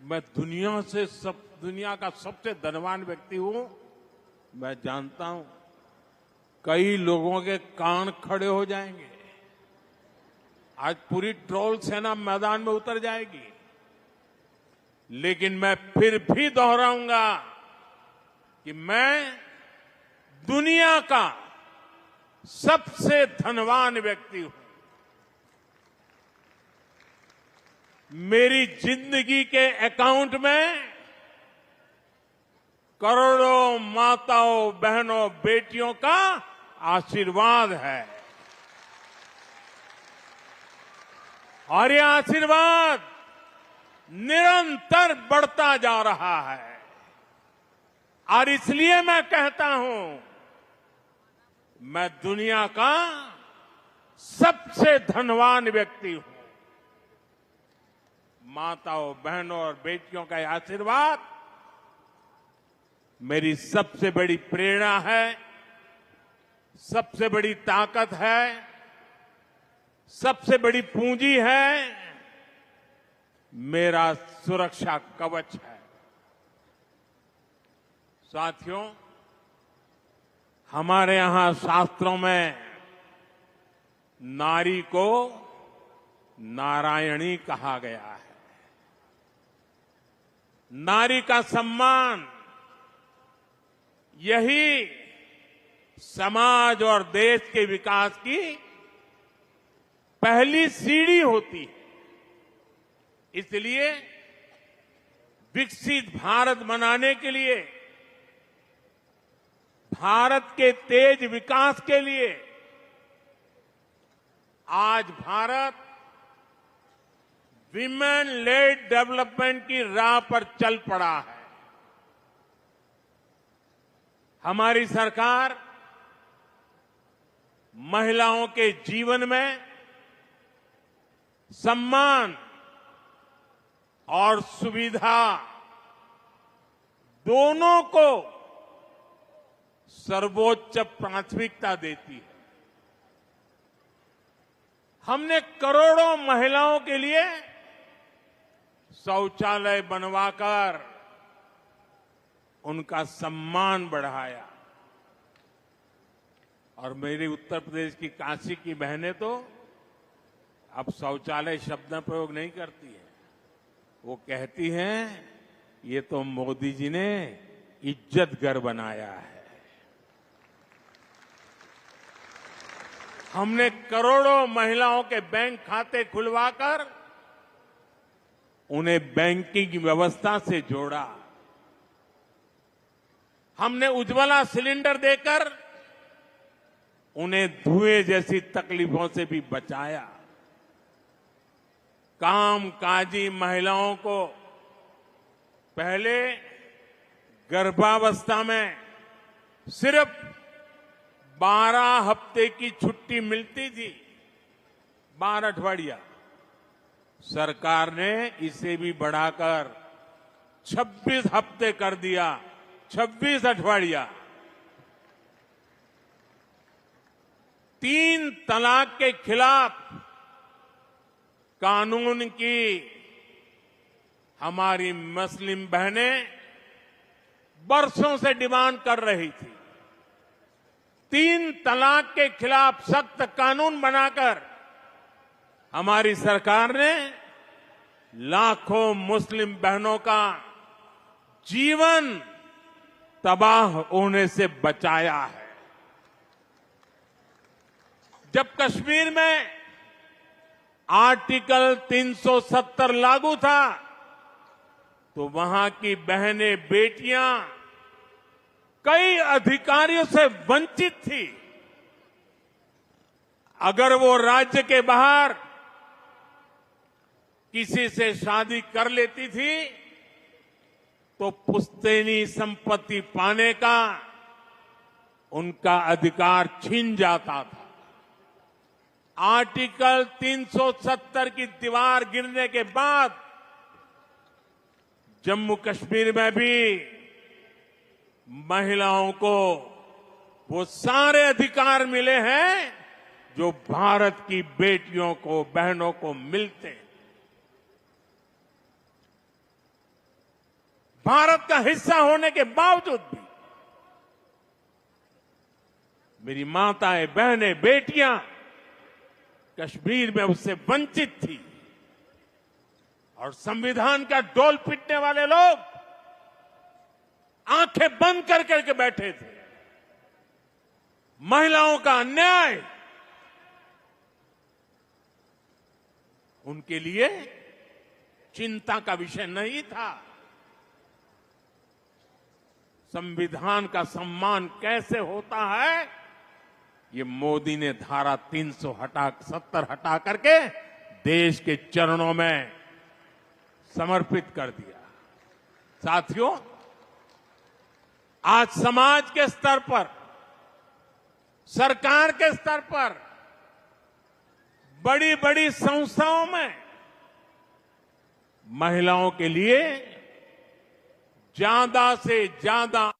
मैं दुनिया का सबसे धनवान व्यक्ति हूं, मैं जानता हूं कई लोगों के कान खड़े हो जाएंगे। आज पूरी ट्रोल सेना मैदान में उतर जाएगी, लेकिन मैं फिर भी दोहराऊंगा कि मैं दुनिया का सबसे धनवान व्यक्ति हूं। मेरी जिंदगी के अकाउंट में करोड़ों माताओं, बहनों, बेटियों का आशीर्वाद है और ये आशीर्वाद निरंतर बढ़ता जा रहा है। और इसलिए मैं कहता हूं, मैं दुनिया का सबसे धनवान व्यक्ति हूं। माताओं, बहनों और बेटियों का यह आशीर्वाद मेरी सबसे बड़ी प्रेरणा है, सबसे बड़ी ताकत है, सबसे बड़ी पूंजी है, मेरा सुरक्षा कवच है। साथियों, हमारे यहां शास्त्रों में नारी को नारायणी कहा गया है। नारी का सम्मान यही समाज और देश के विकास की पहली सीढ़ी होती है। इसलिए विकसित भारत बनाने के लिए, भारत के तेज विकास के लिए आज भारत विमेन लेड डेवलपमेंट की राह पर चल पड़ा है। हमारी सरकार महिलाओं के जीवन में सम्मान और सुविधा दोनों को सर्वोच्च प्राथमिकता देती है। हमने करोड़ों महिलाओं के लिए शौचालय बनवाकर उनका सम्मान बढ़ाया। और मेरे उत्तर प्रदेश की काशी की बहनें तो अब शौचालय शब्द प्रयोग नहीं करती है, वो कहती हैं ये तो मोदी जी ने इज्जत घर बनाया है। हमने करोड़ों महिलाओं के बैंक खाते खुलवाकर उन्हें बैंकिंग व्यवस्था से जोड़ा। हमने उज्ज्वला सिलेंडर देकर उन्हें धुएं जैसी तकलीफों से भी बचाया। कामकाजी महिलाओं को पहले गर्भावस्था में सिर्फ 12 हफ्ते की छुट्टी मिलती थी, 12 अठवाडिया। सरकार ने इसे भी बढ़ाकर 26 हफ्ते कर दिया, 26 अठवाडिया। 3 तलाक के खिलाफ कानून की हमारी मुस्लिम बहनें बरसों से डिमांड कर रही थी। 3 तलाक के खिलाफ सख्त कानून बनाकर हमारी सरकार ने लाखों मुस्लिम बहनों का जीवन तबाह होने से बचाया है। जब कश्मीर में आर्टिकल 370 लागू था तो वहां की बहनें, बेटियां कई अधिकारियों से वंचित थी। अगर वो राज्य के बाहर किसी से शादी कर लेती थी तो पुश्तैनी संपत्ति पाने का उनका अधिकार छीन जाता था। आर्टिकल 370 की दीवार गिरने के बाद जम्मू कश्मीर में भी महिलाओं को वो सारे अधिकार मिले हैं जो भारत की बेटियों को, बहनों को मिलते हैं। भारत का हिस्सा होने के बावजूद भी मेरी माताएं, बहनें, बेटियां कश्मीर में उससे वंचित थी। और संविधान का डोल पीटने वाले लोग आंखें बंद कर करके बैठे थे। महिलाओं का अन्याय उनके लिए चिंता का विषय नहीं था। संविधान का सम्मान कैसे होता है, ये मोदी ने धारा 370 हटा करके देश के चरणों में समर्पित कर दिया। साथियों, आज समाज के स्तर पर, सरकार के स्तर पर, बड़ी बड़ी संस्थाओं में महिलाओं के लिए ज्यादा से ज्यादा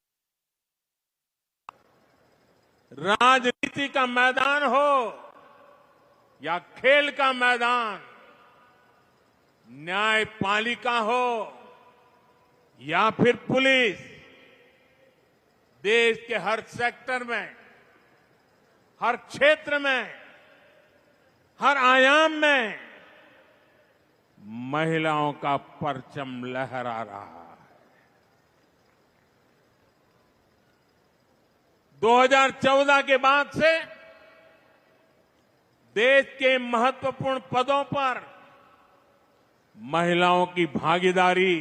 राजनीति का मैदान हो या खेल का मैदान, न्यायपालिका हो या फिर पुलिस, देश के हर सेक्टर में, हर क्षेत्र में, हर आयाम में महिलाओं का परचम लहरा रहा है। 2014 के बाद से देश के महत्वपूर्ण पदों पर महिलाओं की भागीदारी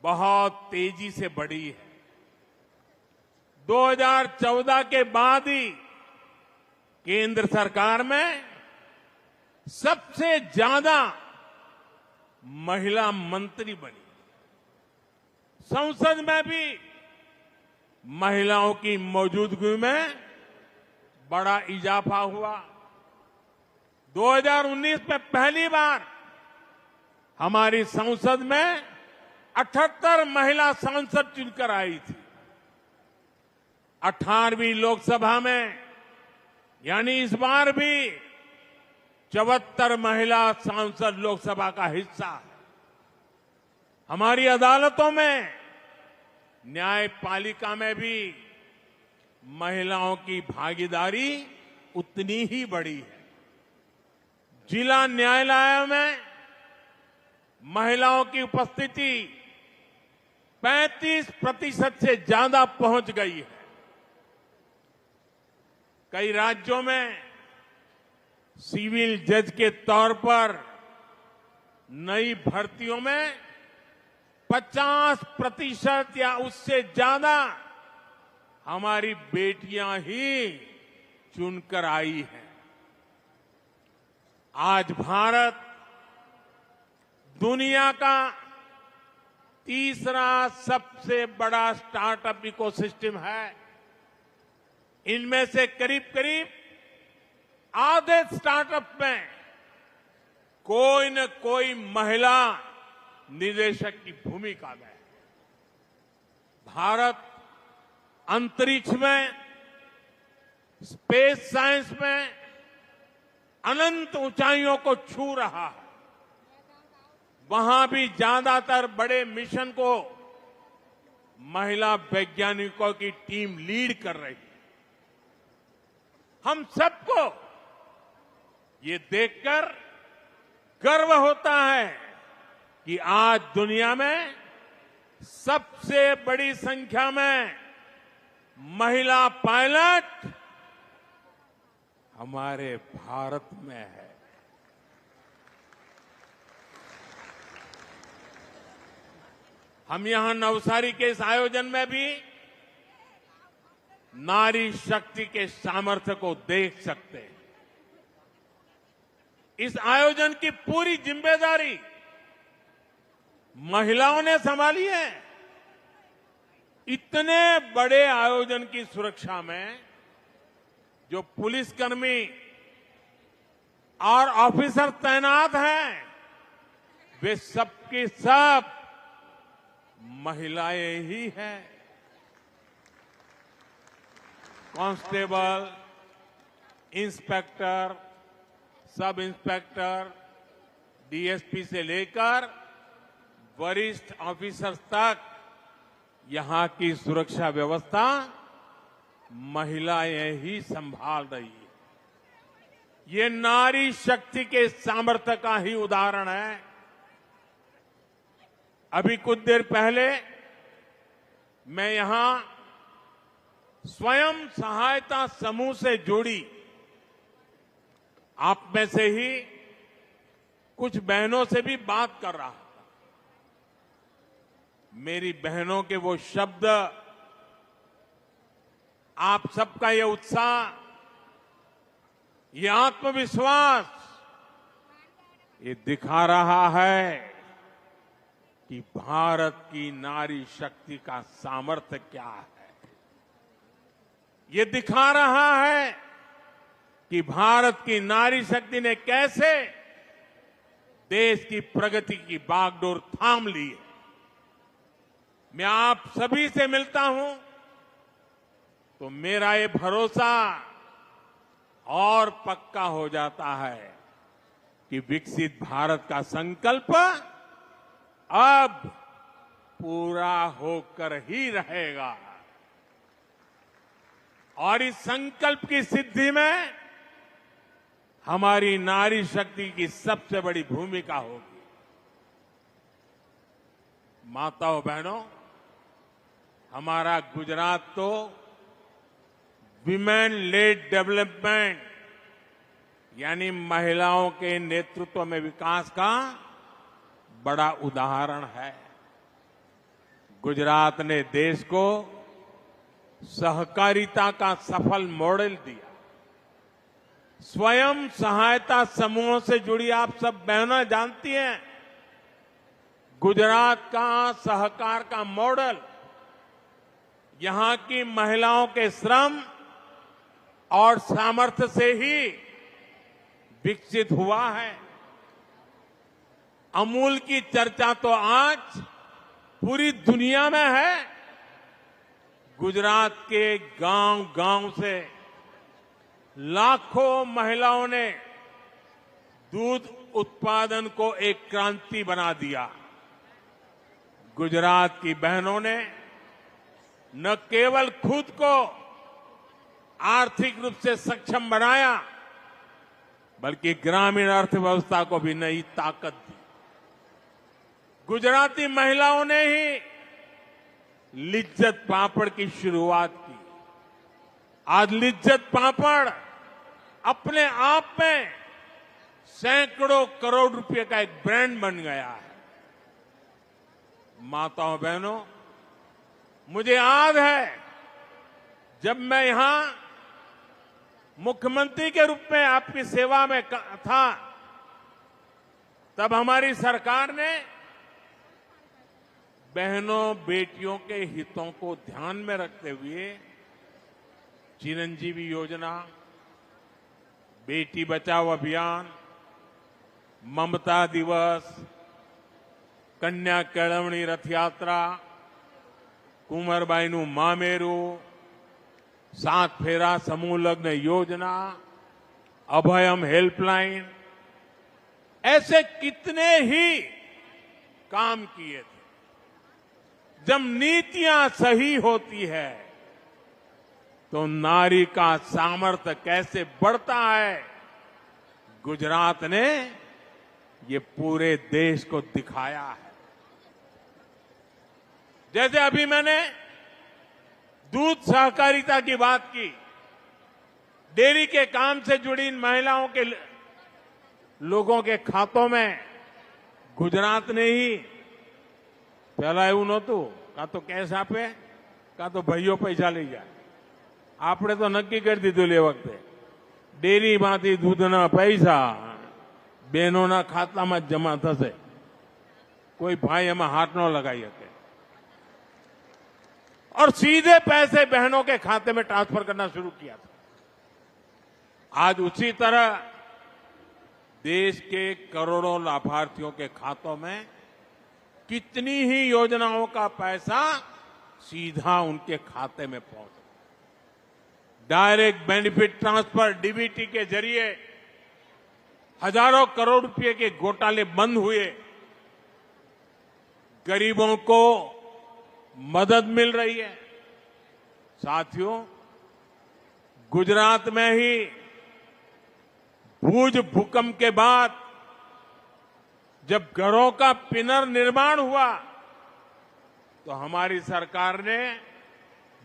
बहुत तेजी से बढ़ी है। 2014 के बाद ही केंद्र सरकार में सबसे ज्यादा महिला मंत्री बनी। संसद में भी महिलाओं की मौजूदगी में बड़ा इजाफा हुआ। 2019 में पहली बार हमारी संसद में 78 महिला सांसद चुनकर आई थी। 18वीं लोकसभा में यानी इस बार भी 74 महिला सांसद लोकसभा का हिस्सा है। हमारी अदालतों में, न्यायपालिका में भी महिलाओं की भागीदारी उतनी ही बड़ी है। जिला न्यायालयों में महिलाओं की उपस्थिति 35% से ज्यादा पहुंच गई है। कई राज्यों में सिविल जज के तौर पर नई भर्तियों में 50% या उससे ज्यादा हमारी बेटियां ही चुनकर आई हैं। आज भारत दुनिया का तीसरा सबसे बड़ा स्टार्टअप इकोसिस्टम है। इनमें से करीब करीब आधे स्टार्टअप में कोई न कोई महिला निदेशक की भूमिका में। भारत अंतरिक्ष में, स्पेस साइंस में अनंत ऊंचाइयों को छू रहा है। वहां भी ज्यादातर बड़े मिशन को महिला वैज्ञानिकों की टीम लीड कर रही है। हम सबको ये देखकर गर्व होता है कि आज दुनिया में सबसे बड़ी संख्या में महिला पायलट हमारे भारत में है। हम यहां नवसारी के इस आयोजन में भी नारी शक्ति के सामर्थ्य को देख सकते हैं। इस आयोजन की पूरी जिम्मेदारी महिलाओं ने संभाली है। इतने बड़े आयोजन की सुरक्षा में जो पुलिसकर्मी और ऑफिसर तैनात हैं, वे सबके सब महिलाएं ही हैं। Constable, inspector, sub inspector, DSP से लेकर वरिष्ठ ऑफिसर्स तक यहां की सुरक्षा व्यवस्था महिलाएं ही संभाल रही है। ये नारी शक्ति के सामर्थ्य का ही उदाहरण है। अभी कुछ देर पहले मैं यहां स्वयं सहायता समूह से जुड़ी आप में से ही कुछ बहनों से भी बात कर रहा था। मेरी बहनों के वो शब्द, आप सबका ये उत्साह, ये आत्मविश्वास, ये दिखा रहा है कि भारत की नारी शक्ति का सामर्थ्य क्या है। ये दिखा रहा है कि भारत की नारी शक्ति ने कैसे देश की प्रगति की बागडोर थाम ली है। मैं आप सभी से मिलता हूं तो मेरा ये भरोसा और पक्का हो जाता है कि विकसित भारत का संकल्प अब पूरा होकर ही रहेगा और इस संकल्प की सिद्धि में हमारी नारी शक्ति की सबसे बड़ी भूमिका होगी। माताओं बहनों, हमारा गुजरात तो विमेन लेड डेवलपमेंट यानी महिलाओं के नेतृत्व में विकास का बड़ा उदाहरण है। गुजरात ने देश को सहकारिता का सफल मॉडल दिया। स्वयं सहायता समूहों से जुड़ी आप सब बहनें जानती हैं, गुजरात का सहकार का मॉडल यहां की महिलाओं के श्रम और सामर्थ्य से ही विकसित हुआ है। अमूल की चर्चा तो आज पूरी दुनिया में है। गुजरात के गांव-गांव से लाखों महिलाओं ने दूध उत्पादन को एक क्रांति बना दिया। गुजरात की बहनों ने न केवल खुद को आर्थिक रूप से सक्षम बनाया बल्कि ग्रामीण अर्थव्यवस्था को भी नई ताकत दी। गुजराती महिलाओं ने ही लिज्जत पापड़ की शुरुआत की। आज लिज्जत पापड़ अपने आप में सैकड़ों करोड़ रुपए का एक ब्रांड बन गया है। माताओं बहनों, मुझे याद है जब मैं यहां मुख्यमंत्री के रूप में आपकी सेवा में था, तब हमारी सरकार ने बहनों बेटियों के हितों को ध्यान में रखते हुए चिरंजीवी योजना, बेटी बचाओ अभियान, ममता दिवस, कन्या केळवणी रथ यात्रा, कुंवरबाईનું મામેરું, सात फेरा समूह लग्न योजना, अभयम हेल्पलाइन, ऐसे कितने ही काम किए थे। जब नीतियां सही होती है तो नारी का सामर्थ्य कैसे बढ़ता है, गुजरात ने ये पूरे देश को दिखाया है। जैसे अभी मैंने दूध सहकारिता की बात की, डेयरी के काम से जुड़ी इन महिलाओं के लोगों के खातों में गुजरात ने ही पहला એવું નહોતું, કાં તો કેશ આપે કાં તો ભાઈઓ પૈસા લઈ જાય। આપણે તો નક્કી કરી દીધું એ વખતે ડેરીમાંથી દૂધના પૈસા બહેનોના ખાતામાં જ જમા થશે, કોઈ ભાઈ એમાં હાથ ન લગાવી શકે और सीधे पैसे बहनों के खाते में ट्रांसफर करना शुरू किया था। आज उसी तरह देश के करोड़ों लाभार्थियों के खातों में कितनी ही योजनाओं का पैसा सीधा उनके खाते में पहुंचा। डायरेक्ट बेनिफिट ट्रांसफर डीबीटी के जरिए हजारों करोड़ रुपए के घोटाले बंद हुए, गरीबों को मदद मिल रही है। साथियों, गुजरात में ही भूज भूकंप के बाद जब घरों का पुनर्निर्माण हुआ तो हमारी सरकार ने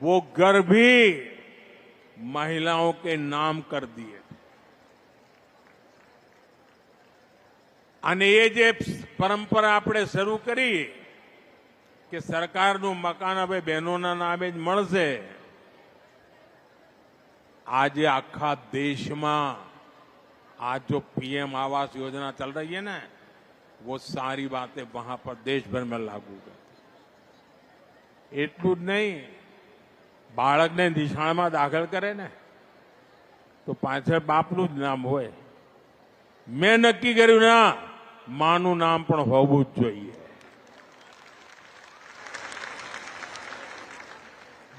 वो घर भी महिलाओं के नाम कर दिए। અને એ જે પરંપરા આપણે શરૂ કરી કે સરકારનું મકાન હવે બહેનોના નામે જ મળશે, આજે આખા દેશમાં आज जो पीएम आवास योजना चल रही है ना, वो सारी बातें वहां पर देश भर में लागू कर એટલું જ નહીં બાળકને નિશાળમાં દાખલ કરે ને તો પાછળ બાપનું જ નામ હોય મેં નક્કી કર્યું ના માનું નામ પણ હોવું જ જોઈએ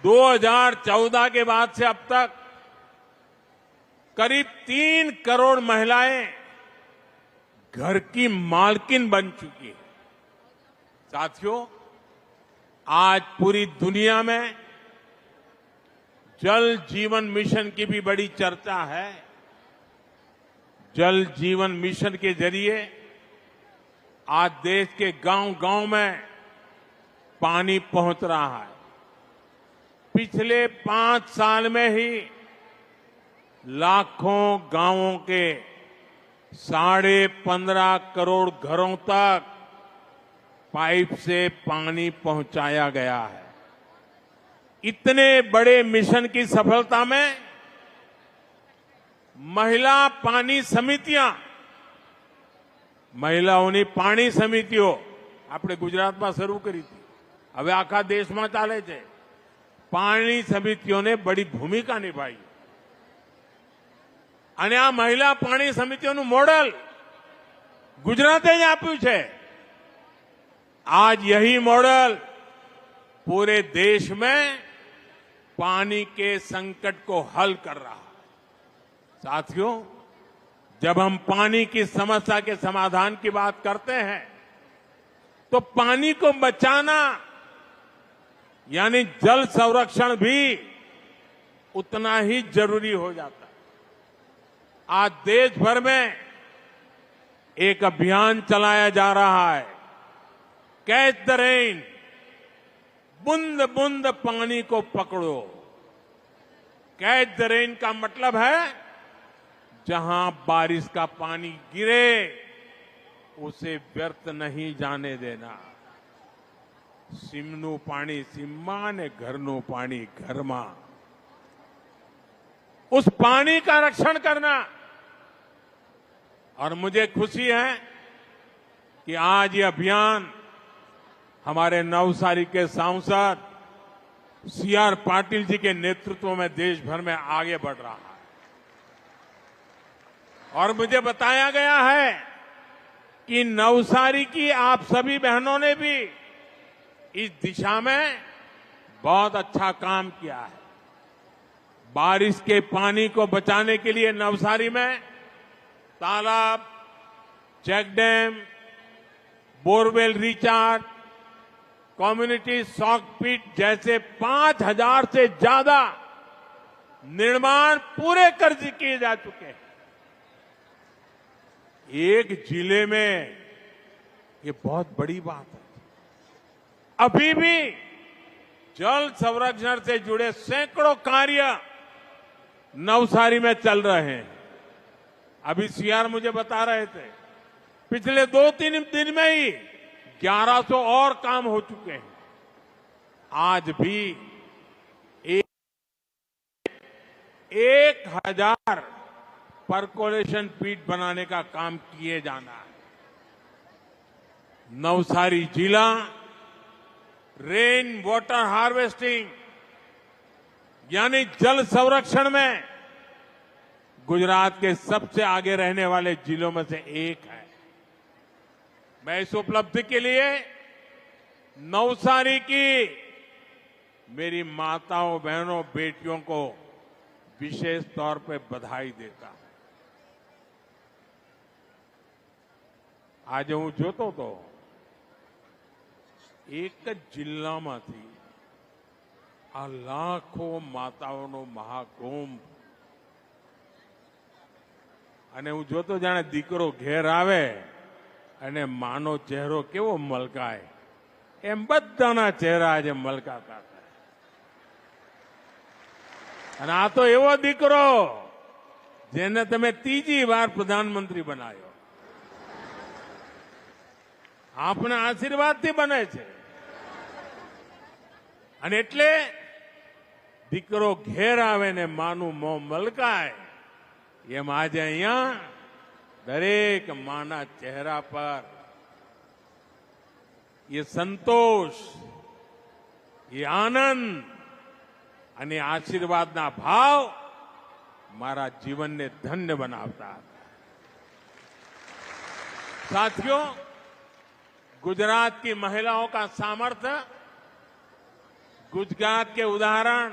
2014 के बाद से अब तक करीब 3 करोड़ महिलाएं घर की मालकिन बन चुकी है। साथियों, आज पूरी दुनिया में जल जीवन मिशन की भी बड़ी चर्चा है। जल जीवन मिशन के जरिए आज देश के गांव-गांव में पानी पहुंच रहा है। पिछले 5 साल में ही लाखों गांवों के 15.5 करोड़ घरों तक पाइप से पानी पहुंचाया गया है। इतने बड़े मिशन की सफलता में महिला पानी समितियां, महिलाओनी पानी समितियों આપણે ગુજરાતમાં શરૂ કરી હતી, હવે આખા દેશમાં ચાલે છે। પાણી સમિતિઓને બડી ભૂમિકા નિભાઈ અને આ મહિલા પાણી સમિતિઓનું મોડલ ગુજરાતે જ આપ્યું છે। आज यही मॉडल पूरे देश में पानी के संकट को हल कर रहा है। साथियों, जब हम पानी की समस्या के समाधान की बात करते हैं तो पानी को बचाना यानी जल संरक्षण भी उतना ही जरूरी हो जाता है। आज देश भर में एक अभियान चलाया जा रहा है, कैच द रेन, बूंद बूंद पानी को पकड़ो। कैच द रेन का मतलब है जहां बारिश का पानी गिरे उसे व्यर्थ नहीं जाने देना। सीमनु पानी सीमा ने घरनु पानी घरमा, उस पानी का रक्षण करना। और मुझे खुशी है कि आज ये अभियान हमारे नवसारी के सांसद सीआर पाटिल जी के नेतृत्व में देश भर में आगे बढ़ रहा है। और मुझे बताया गया है कि नवसारी की आप सभी बहनों ने भी इस दिशा में बहुत अच्छा काम किया है। बारिश के पानी को बचाने के लिए नवसारी में तालाब, check dam, borewell recharge, community soak pit जैसे 5000 से ज्यादा निर्माण पूरे कर किए जा चुके हैं। एक जिले में ये बहुत बड़ी बात है। अभी भी जल संरक्षण से जुड़े सैकड़ों कार्य नवसारी में चल रहे हैं। अभी सीआर मुझे बता रहे थे, पिछले 2-3 दिन में ही 1100 और काम हो चुके हैं। आज भी 1000 परकोलेशन पीट बनाने का काम किए जाना है। नवसारी जिला रेन वाटर हार्वेस्टिंग यानी जल संरक्षण में गुजरात के सबसे आगे रहने वाले जिलों में से एक है। मैं इस उपलब्धि के लिए नवसारी की मेरी माताओं, बहनों, बेटियों को विशेष तौर पे बधाई देता हूं। आज हूं जोतो तो एक જ જિલ્લામાંથી આ લાખો માતાઓનો મહાકુંભ અને હું જોતો જાણે દીકરો ઘેર આવે અને માનો ચહેરો કેવો મલકાય એમ બધાના ચહેરા આજે મલકાતા હતા। અને આ તો એવો દીકરો જેને તમે ત્રીજી વાર પ્રધાનમંત્રી બનાવ્યો, આપના આશીર્વાદથી બને છે। અને એટલે દીકરો ઘેર આવે ને માનું મોં મલકાય એમ આજે અહીંયા દરેક માના ચહેરા પર ये संतोष, ये आनंद અને આશીર્વાદના ભાવ મારા જીવનને ધન્ય બનાવતા હતા। साथियों, गुजरात की महिलाओं का सामर्थ्य, गुजरात के उदाहरण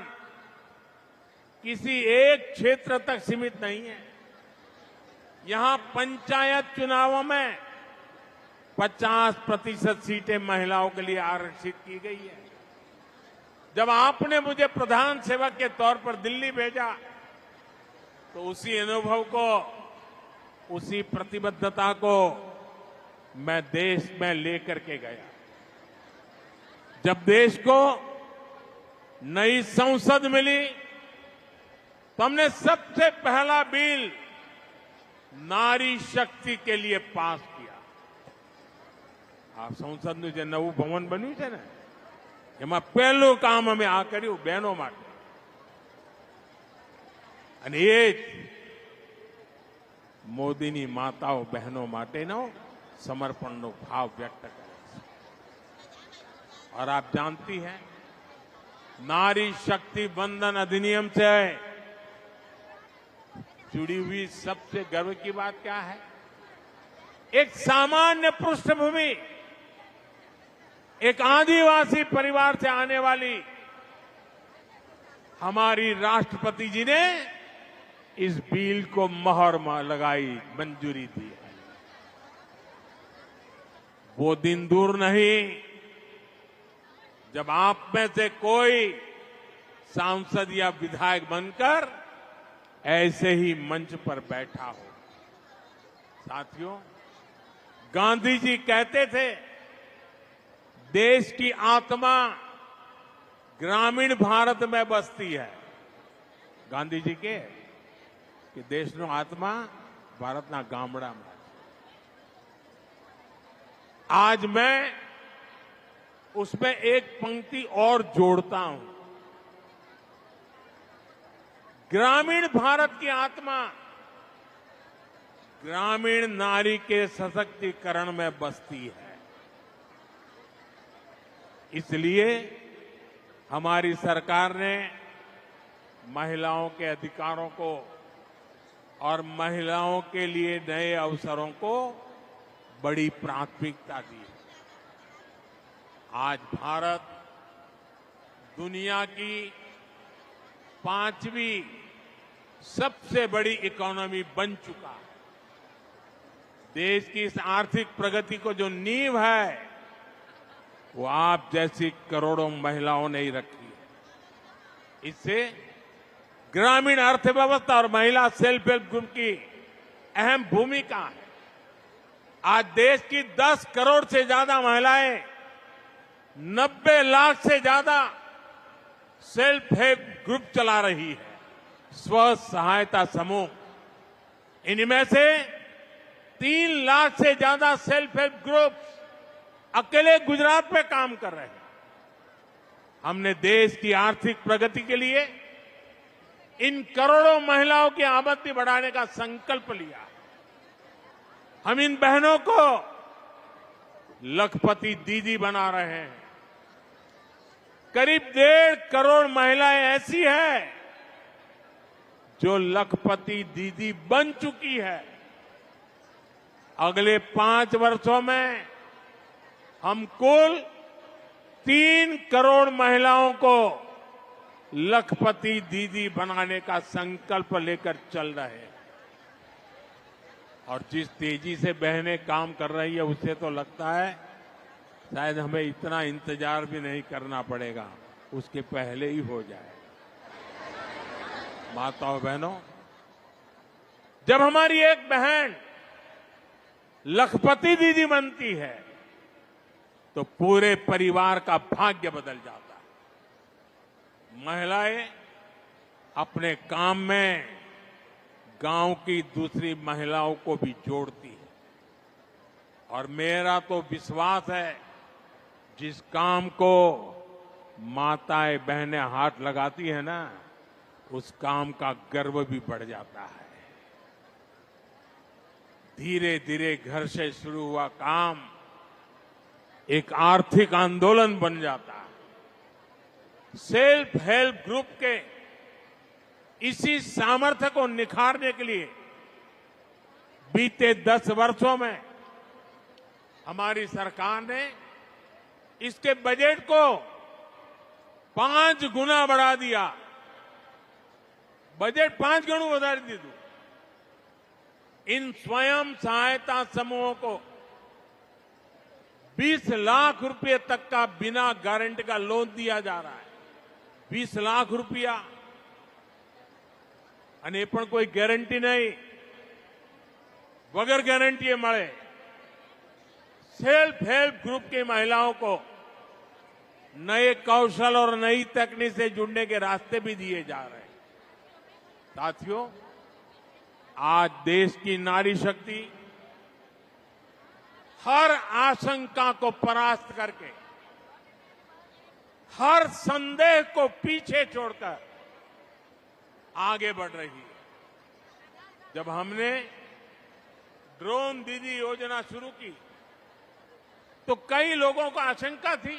किसी एक क्षेत्र तक सीमित नहीं है। यहां पंचायत चुनावों में 50% सीटें महिलाओं के लिए आरक्षित की गई है। जब आपने मुझे प्रधान सेवक के तौर पर दिल्ली भेजा तो उसी अनुभव को, उसी प्रतिबद्धता को मैं देश में लेकर के गया। जब देश को नई संसद मिली तो हमने सबसे पहला बिल नारी शक्ति के लिए पास किया। आप संसदનું જે નવું ભવન બન્યું છે ને, એમાં પહેલું કામ અમે આ કર્યું બહેનો માટે, અને એ જ મોદીની માતાઓ બહેનો માટેનો સમર્પણનો ભાવ વ્યક્ત કરે છે। और आप जानती हैं, नारी शक्ति बंधन अधिनियम से जुड़ी हुई सबसे गर्व की बात क्या है? एक सामान्य पृष्ठभूमि, एक आदिवासी परिवार से आने वाली हमारी राष्ट्रपति जी ने इस बिल को मोहर लगाई, मंजूरी दी है। वो दिन दूर नहीं जब आप में से कोई सांसद या विधायक बनकर ऐसे ही मंच पर बैठा हो। साथियों, गांधी जी कहते थे, देश की आत्मा ग्रामीण भारत में बसती है। गांधी जी के कि देशનો आत्मा भारतना ગામડામાં। आज मैं उसमें एक पंक्ति और जोड़ता हूं। ग्रामीण भारत की आत्मा ग्रामीण नारी के सशक्तिकरण में बसती है। इसलिए हमारी सरकार ने महिलाओं के अधिकारों को और महिलाओं के लिए नए अवसरों को बड़ी प्राथमिकता दी है। आज भारत दुनिया की 5वीं सबसे बड़ी इकोनॉमी बन चुका है। देश की इस आर्थिक प्रगति को जो नींव है वो आप जैसी करोड़ों महिलाओं ने ही रखी है। इससे ग्रामीण अर्थव्यवस्था और महिला सेल्फ हेल्प ग्रुप की अहम भूमिका है। आज देश की 10 करोड़ से ज्यादा महिलाएं 90 लाख से ज्यादा सेल्फ हेल्प ग्रुप चला रही है, स्व सहायता समूह। इनमें से 3 लाख से ज्यादा सेल्फ हेल्प ग्रुप अकेले गुजरात में काम कर रहे हैं। हमने देश की आर्थिक प्रगति के लिए इन करोड़ों महिलाओं की आमदनी बढ़ाने का संकल्प लिया। हम इन बहनों को लखपति दीदी बना रहे हैं। करीब 1.5 करोड़ महिलाएं ऐसी हैं जो लखपति दीदी बन चुकी है। अगले 5 वर्षों में हम कुल 3 करोड़ महिलाओं को लखपति दीदी बनाने का संकल्प लेकर चल रहे हैं। और जिस तेजी से बहनें काम कर रही है उससे तो लगता है शायद हमें इतना इंतजार भी नहीं करना पड़ेगा, उसके पहले ही हो जाए। माताओं बहनों, जब हमारी एक बहन लखपति दीदी बनती है तो पूरे परिवार का भाग्य बदल जाता है। महिलाएं अपने काम में गांव की दूसरी महिलाओं को भी जोड़ती है। और मेरा तो विश्वास है, जिस काम को माताएं बहनें हाथ लगाती है ना, उस काम का गर्व भी बढ़ जाता है। धीरे धीरे घर से शुरू हुआ काम एक आर्थिक आंदोलन बन जाता है। सेल्फ हेल्प ग्रुप के इसी सामर्थ्य को निखारने के लिए बीते 10 वर्षों में हमारी सरकार ने इसके बजट को 5 गुना बढ़ा दिया। बजट 5 गुना बढ़ा दी। इन स्वयं सहायता समूहों को 20 लाख रुपए तक का बिना गारंटी का लोन दिया जा रहा है। 20 लाख रुपया અને એ પણ કોઈ ગેરંટી નહીં, વગર ગેરંટીએ મળે। सेल्फ हेल्प ग्रुप की महिलाओं को नए कौशल और नई तकनीक से जुड़ने के रास्ते भी दिए जा रहे हैं। साथियों, आज देश की नारी शक्ति हर आशंका को परास्त करके, हर संदेह को पीछे छोड़कर आगे बढ़ रही है। जब हमने ड्रोन दीदी योजना शुरू की तो कई लोगों को आशंका थी,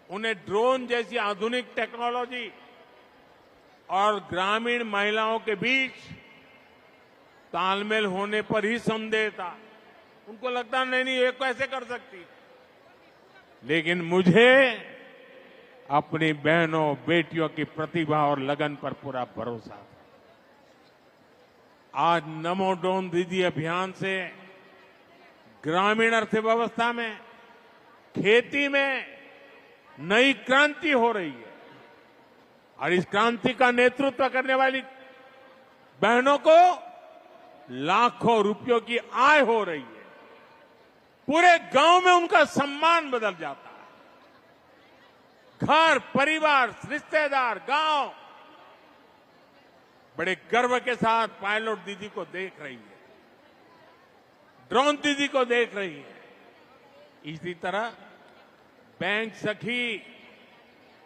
उन्हें ड्रोन जैसी आधुनिक टेक्नोलॉजी और ग्रामीण महिलाओं के बीच तालमेल होने पर ही संदेह था। उनको लगता नहीं ये कैसे कर सकती। लेकिन मुझे अपनी बहनों बेटियों की प्रतिभा और लगन पर पूरा भरोसा था। आज नमो ड्रोन दीदी अभियान से ग्रामीण अर्थव्यवस्था में, खेती में नई क्रांति हो रही है और इस क्रांति का नेतृत्व करने वाली बहनों को लाखों रुपयों की आय हो रही है। पूरे गांव में उनका सम्मान बदल जाता है। घर, परिवार, रिश्तेदार, गांव बड़े गर्व के साथ पायलट दीदी को देख रही है, ड्रोन दीदी को देख रही है। इसी तरह बैंक सखी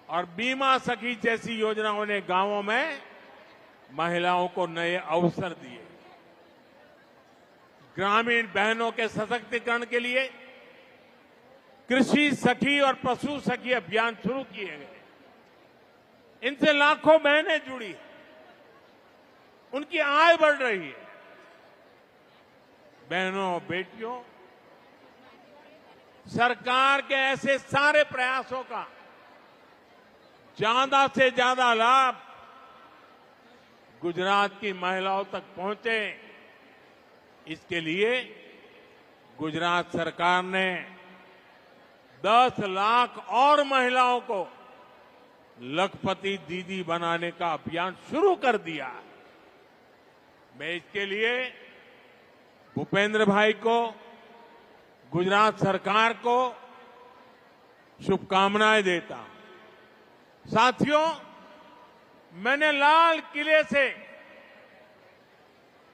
और बीमा सखी जैसी योजनाओं ने गांवों में महिलाओं को नए अवसर दिए। ग्रामीण बहनों के सशक्तिकरण के लिए कृषि सखी और पशु सखी अभियान शुरू किए गए। इनसे लाखों बहनें जुड़ी, उनकी आय बढ़ रही है। बहनों बेटियों, सरकार के ऐसे सारे प्रयासों का ज्यादा से ज्यादा लाभ गुजरात की महिलाओं तक पहुंचे, इसके लिए गुजरात सरकार ने 10 लाख और महिलाओं को लखपति दीदी बनाने का अभियान शुरू कर दिया। मैं इसके लिए भूपेंद्र भाई को, गुजरात सरकार को शुभकामनाएं देता हूं। साथियों, मैंने लाल किले से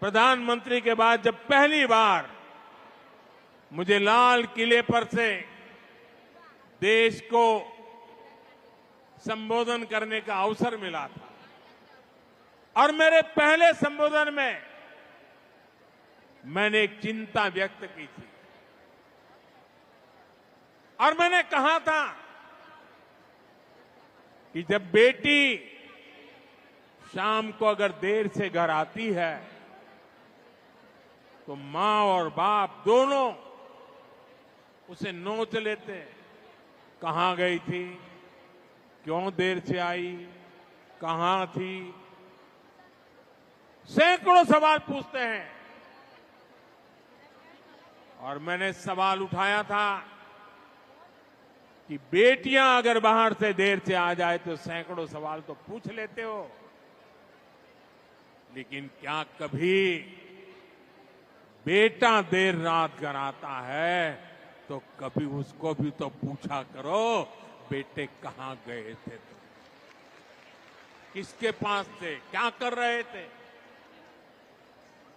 प्रधानमंत्री के बाद जब पहली बार मुझे लाल किले पर से देश को संबोधन करने का अवसर मिला था और मेरे पहले संबोधन में मैंने एक चिंता व्यक्त की थी और मैंने कहा था कि जब बेटी शाम को अगर देर से घर आती है तो मां और बाप दोनों उसे नोच लेते हैं। कहां गई थी, क्यों देर से आई, कहां थी, सैकड़ों सवाल पूछते हैं। और मैंने सवाल उठाया था कि बेटियां अगर बाहर से देर से आ जाए तो सैकड़ों सवाल तो पूछ लेते हो, लेकिन क्या कभी बेटा देर रात घर आता है तो कभी उसको भी तो पूछा करो, बेटे कहां गए थे, तो किसके पास थे, क्या कर रहे थे।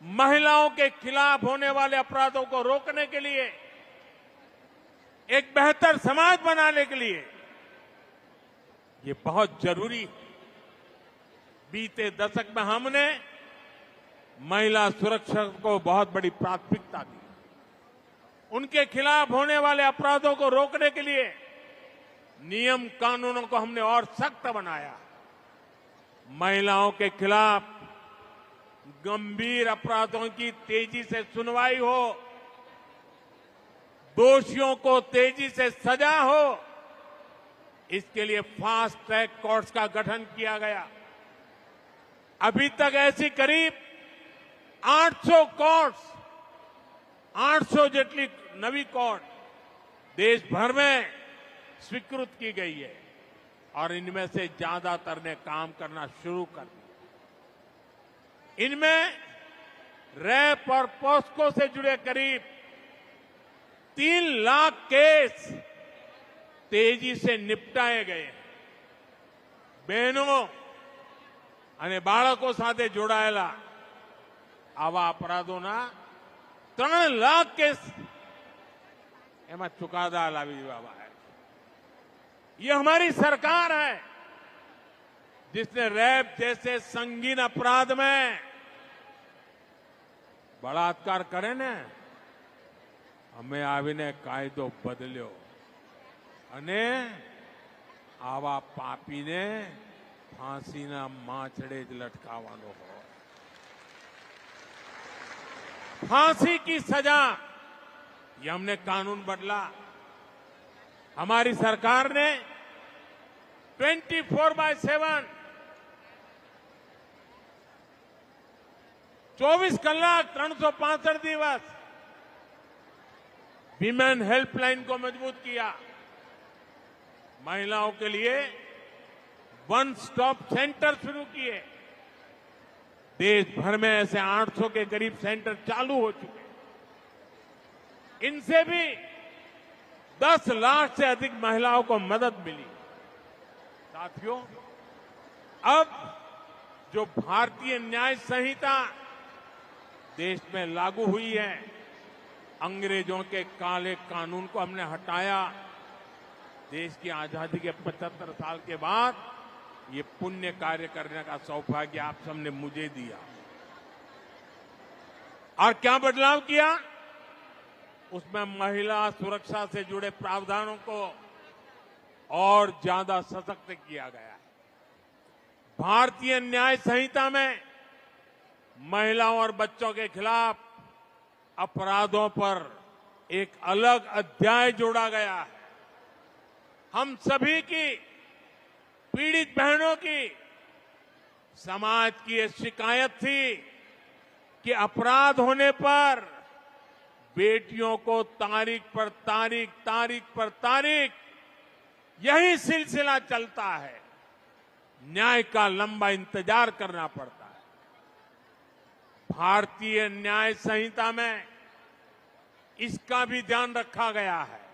महिलाओं के खिलाफ होने वाले अपराधों को रोकने के लिए, एक बेहतर समाज बनाने के लिए ये बहुत जरूरी है। बीते दशक में हमने महिला सुरक्षा को बहुत बड़ी प्राथमिकता दी। उनके खिलाफ होने वाले अपराधों को रोकने के लिए नियम कानूनों को हमने और सख्त बनाया। महिलाओं के खिलाफ गंभीर अपराधों की तेजी से सुनवाई हो, दोषियों को तेजी से सजा हो, इसके लिए फास्ट ट्रैक कोर्ट्स का गठन किया गया। अभी तक ऐसी करीब 800 कोर्ट्स, 800 जेटली नवी कोर्ट देश भर में स्वीकृत की गई है और इनमें से ज्यादातर ने काम करना शुरू कर दिया। इनमें रैप और पॉस्को से जुड़े करीब 3 लाख केस तेजी से निपटाए गए हैं। बहनों અને બાળકો સાથે જોડાયેલા આવા અપરાધોના 3 લાખ કેસ એમાં ચુકાદા લાવી દેવામાં આવ્યા છે। ये हमारी सरकार है जिसने रैप जैसे संगीन अपराध में बलात्कार करे ने અમે આવીને કાયદો બદલ્યો અને આવા પાપીને फांसीना माछड़े ज लटकावानो हो। फांसी की सजा, ये हमने कानून बदला। हमारी सरकार ने 24/7 24 कलाक 365 दिवस विमेन हेल्पलाइन को मजबूत किया। महिलाओं के लिए वन स्टॉप सेंटर शुरू किए। देश भर में ऐसे 800 के करीब सेंटर चालू हो चुके। इनसे भी 10 लाख से अधिक महिलाओं को मदद मिली। साथियों, अब जो भारतीय न्याय संहिता देश में लागू हुई है, अंग्रेजों के काले कानून को हमने हटाया। देश की आजादी के 75 साल के बाद ये पुण्य कार्य करने का सौभाग्य आप सबने मुझे दिया। और क्या बदलाव किया? उसमें महिला सुरक्षा से जुड़े प्रावधानों को और ज्यादा सशक्त किया गया है। भारतीय न्याय संहिता में महिलाओं और बच्चों के खिलाफ अपराधों पर एक अलग अध्याय जोड़ा गया है। हम सभी की, पीड़ित बहनों की, समाज की ये शिकायत थी कि अपराध होने पर बेटियों को तारीख पर तारीख, तारीख पर तारीख यही सिलसिला चलता है। न्याय का लंबा इंतजार करना पड़ता है। भारतीय न्याय संहिता में इसका भी ध्यान रखा गया है।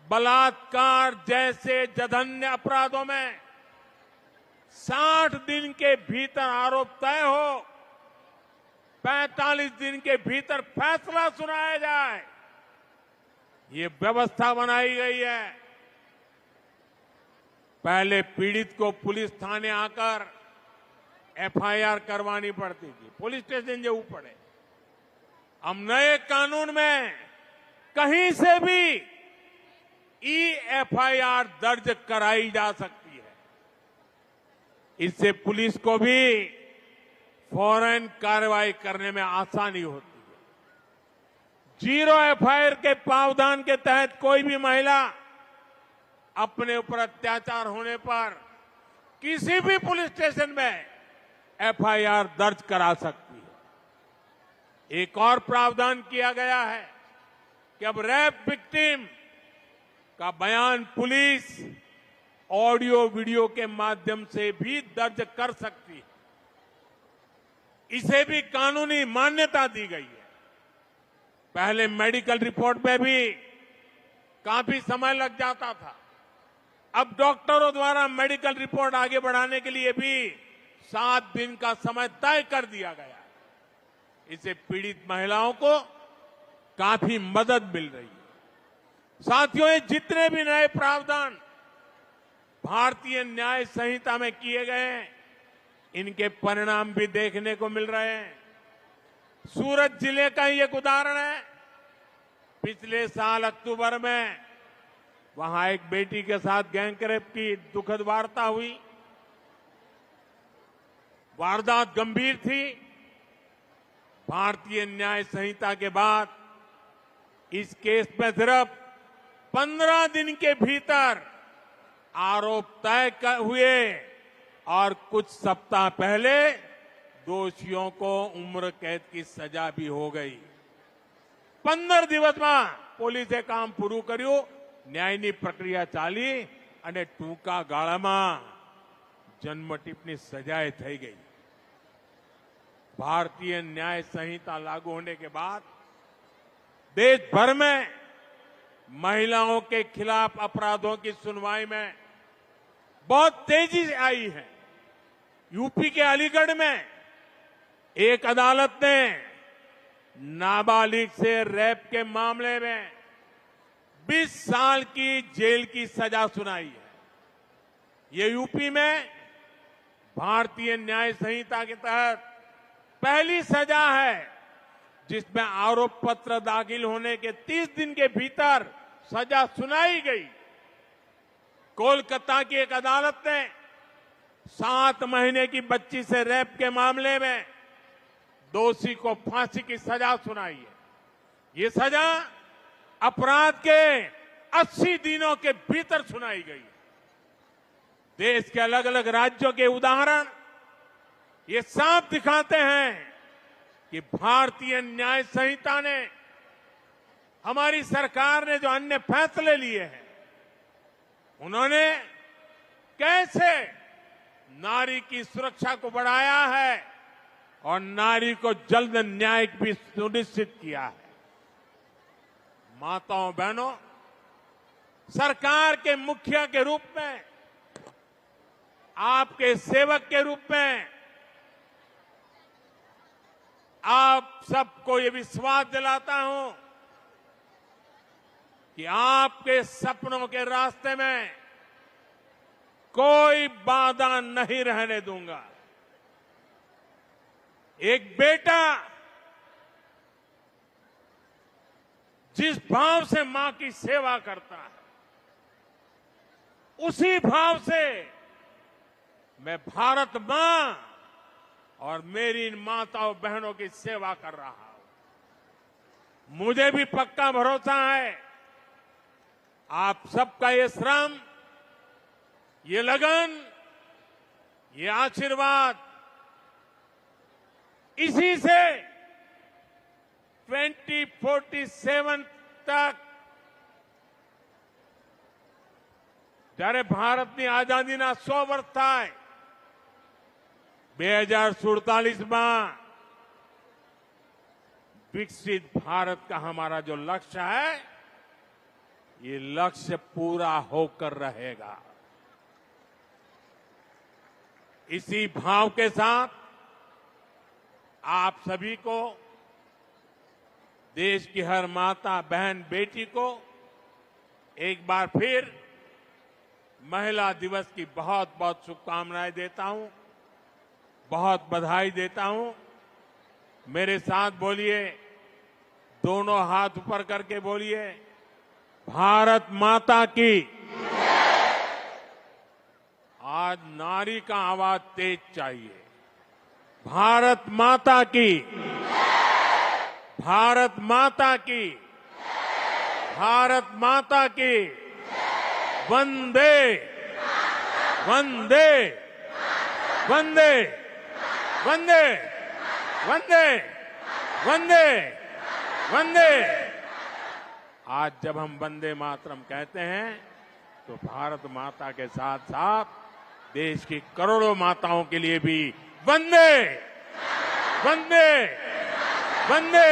बलात्कार जैसे जघन्य अपराधों में 60 दिन के भीतर आरोप तय हो, 45 दिन के भीतर फैसला सुनाया जाए, ये व्यवस्था बनाई गई है। पहले पीड़ित को पुलिस थाने आकर एफआईआर करवानी पड़ती थी, पुलिस स्टेशन जरूर पड़े। हम नए कानून में कहीं से भी एफआईआर दर्ज कराई जा सकती है। इससे पुलिस को भी फौरन कार्रवाई करने में आसानी होती है। 0 एफआईआर के प्रावधान के तहत कोई भी महिला अपने ऊपर अत्याचार होने पर किसी भी पुलिस स्टेशन में एफआईआर दर्ज करा सकती है। एक और प्रावधान किया गया है कि अब रेप विक्टिम का बयान पुलिस ऑडियो वीडियो के माध्यम से भी दर्ज कर सकती है। इसे भी कानूनी मान्यता दी गई है। पहले मेडिकल रिपोर्ट में भी काफी समय लग जाता था। अब डॉक्टरों द्वारा मेडिकल रिपोर्ट आगे बढ़ाने के लिए भी 7 दिन का समय तय कर दिया गया है। इससे पीड़ित महिलाओं को काफी मदद मिल रही है। साथियों, ये जितने भी नए प्रावधान भारतीय न्याय संहिता में किए गए हैं, इनके परिणाम भी देखने को मिल रहे हैं। सूरत जिले का ही एक उदाहरण है। पिछले साल अक्टूबर में वहां एक बेटी के साथ गैंगरेप की दुखद वार्ता हुई। वारदात गंभीर थी। भारतीय न्याय संहिता के बाद इस केस में सिर्फ 15 दिन के भीतर आरोप तय हुए और कुछ सप्ताह पहले दोषियों को उम्र कैद की सजा भी हो गई। 15 દિવસ में પોલીસે કામ પૂરું કર્યું, ન્યાયની પ્રક્રિયા ચાલી અને ટૂંકા ગાળામાં જન્મટીપની સજાએ થઈ ગઈ। भारतीय न्याय संहिता लागू होने के बाद देश भर में महिलाओं के खिलाफ अपराधों की सुनवाई में बहुत तेजी से आई है। यूपी के अलीगढ़ में एक अदालत ने नाबालिग से रेप के मामले में 20 साल की जेल की सजा सुनाई है। ये यूपी में भारतीय न्याय संहिता के तहत पहली सजा है जिसमें आरोप पत्र दाखिल होने के 30 दिन के भीतर सजा सुनाई गई। कोलकाता की एक अदालत ने 7 महीने की बच्ची से रेप के मामले में दोषी को फांसी की सजा सुनाई है। ये सजा अपराध के 80 दिनों के भीतर सुनाई गई। देश के अलग अलग राज्यों के उदाहरण ये साफ दिखाते हैं कि भारतीय न्याय संहिता ने, हमारी सरकार ने जो अन्य फैसले लिए हैं, उन्होंने कैसे नारी की सुरक्षा को बढ़ाया है और नारी को जल्द न्याय भी सुनिश्चित किया है। माताओं बहनों, सरकार के मुखिया के रूप में, आपके सेवक के रूप में आप सबको ये विश्वास दिलाता हूं कि आपके सपनों के रास्ते में कोई बाधा नहीं रहने दूंगा। एक बेटा जिस भाव से मां की सेवा करता है, उसी भाव से मैं भारत मां और मेरी इन माताओं बहनों की सेवा कर रहा हूं। मुझे भी पक्का भरोसा है आप सबका ये श्रम, ये लगन, ये आशीर्वाद इसी से 2047 तक, જ્યારે ભારતની આઝાદીના 100 વર્ષ થાય, 2047 में विकसित भारत का हमारा जो लक्ष्य है, ये लक्ष्य पूरा होकर रहेगा। इसी भाव के साथ आप सभी को, देश की हर माता बहन बेटी को एक बार फिर महिला दिवस की बहुत बहुत शुभकामनाएं देता हूं, बहुत बधाई देता हूं। मेरे साथ बोलिए, दोनों हाथ ऊपर करके बोलिए, भारत माता की। आज नारी का आवाज तेज चाहिए। भारत माता की, भारत माता की, भारत माता की। वंदे वंदे वंदे वंदे वंदे वंदे वंदे। आज जब हम वंदे मातरम कहते हैं तो भारत माता के साथ साथ देश की करोड़ों माताओं के लिए भी वंदे वंदे वंदे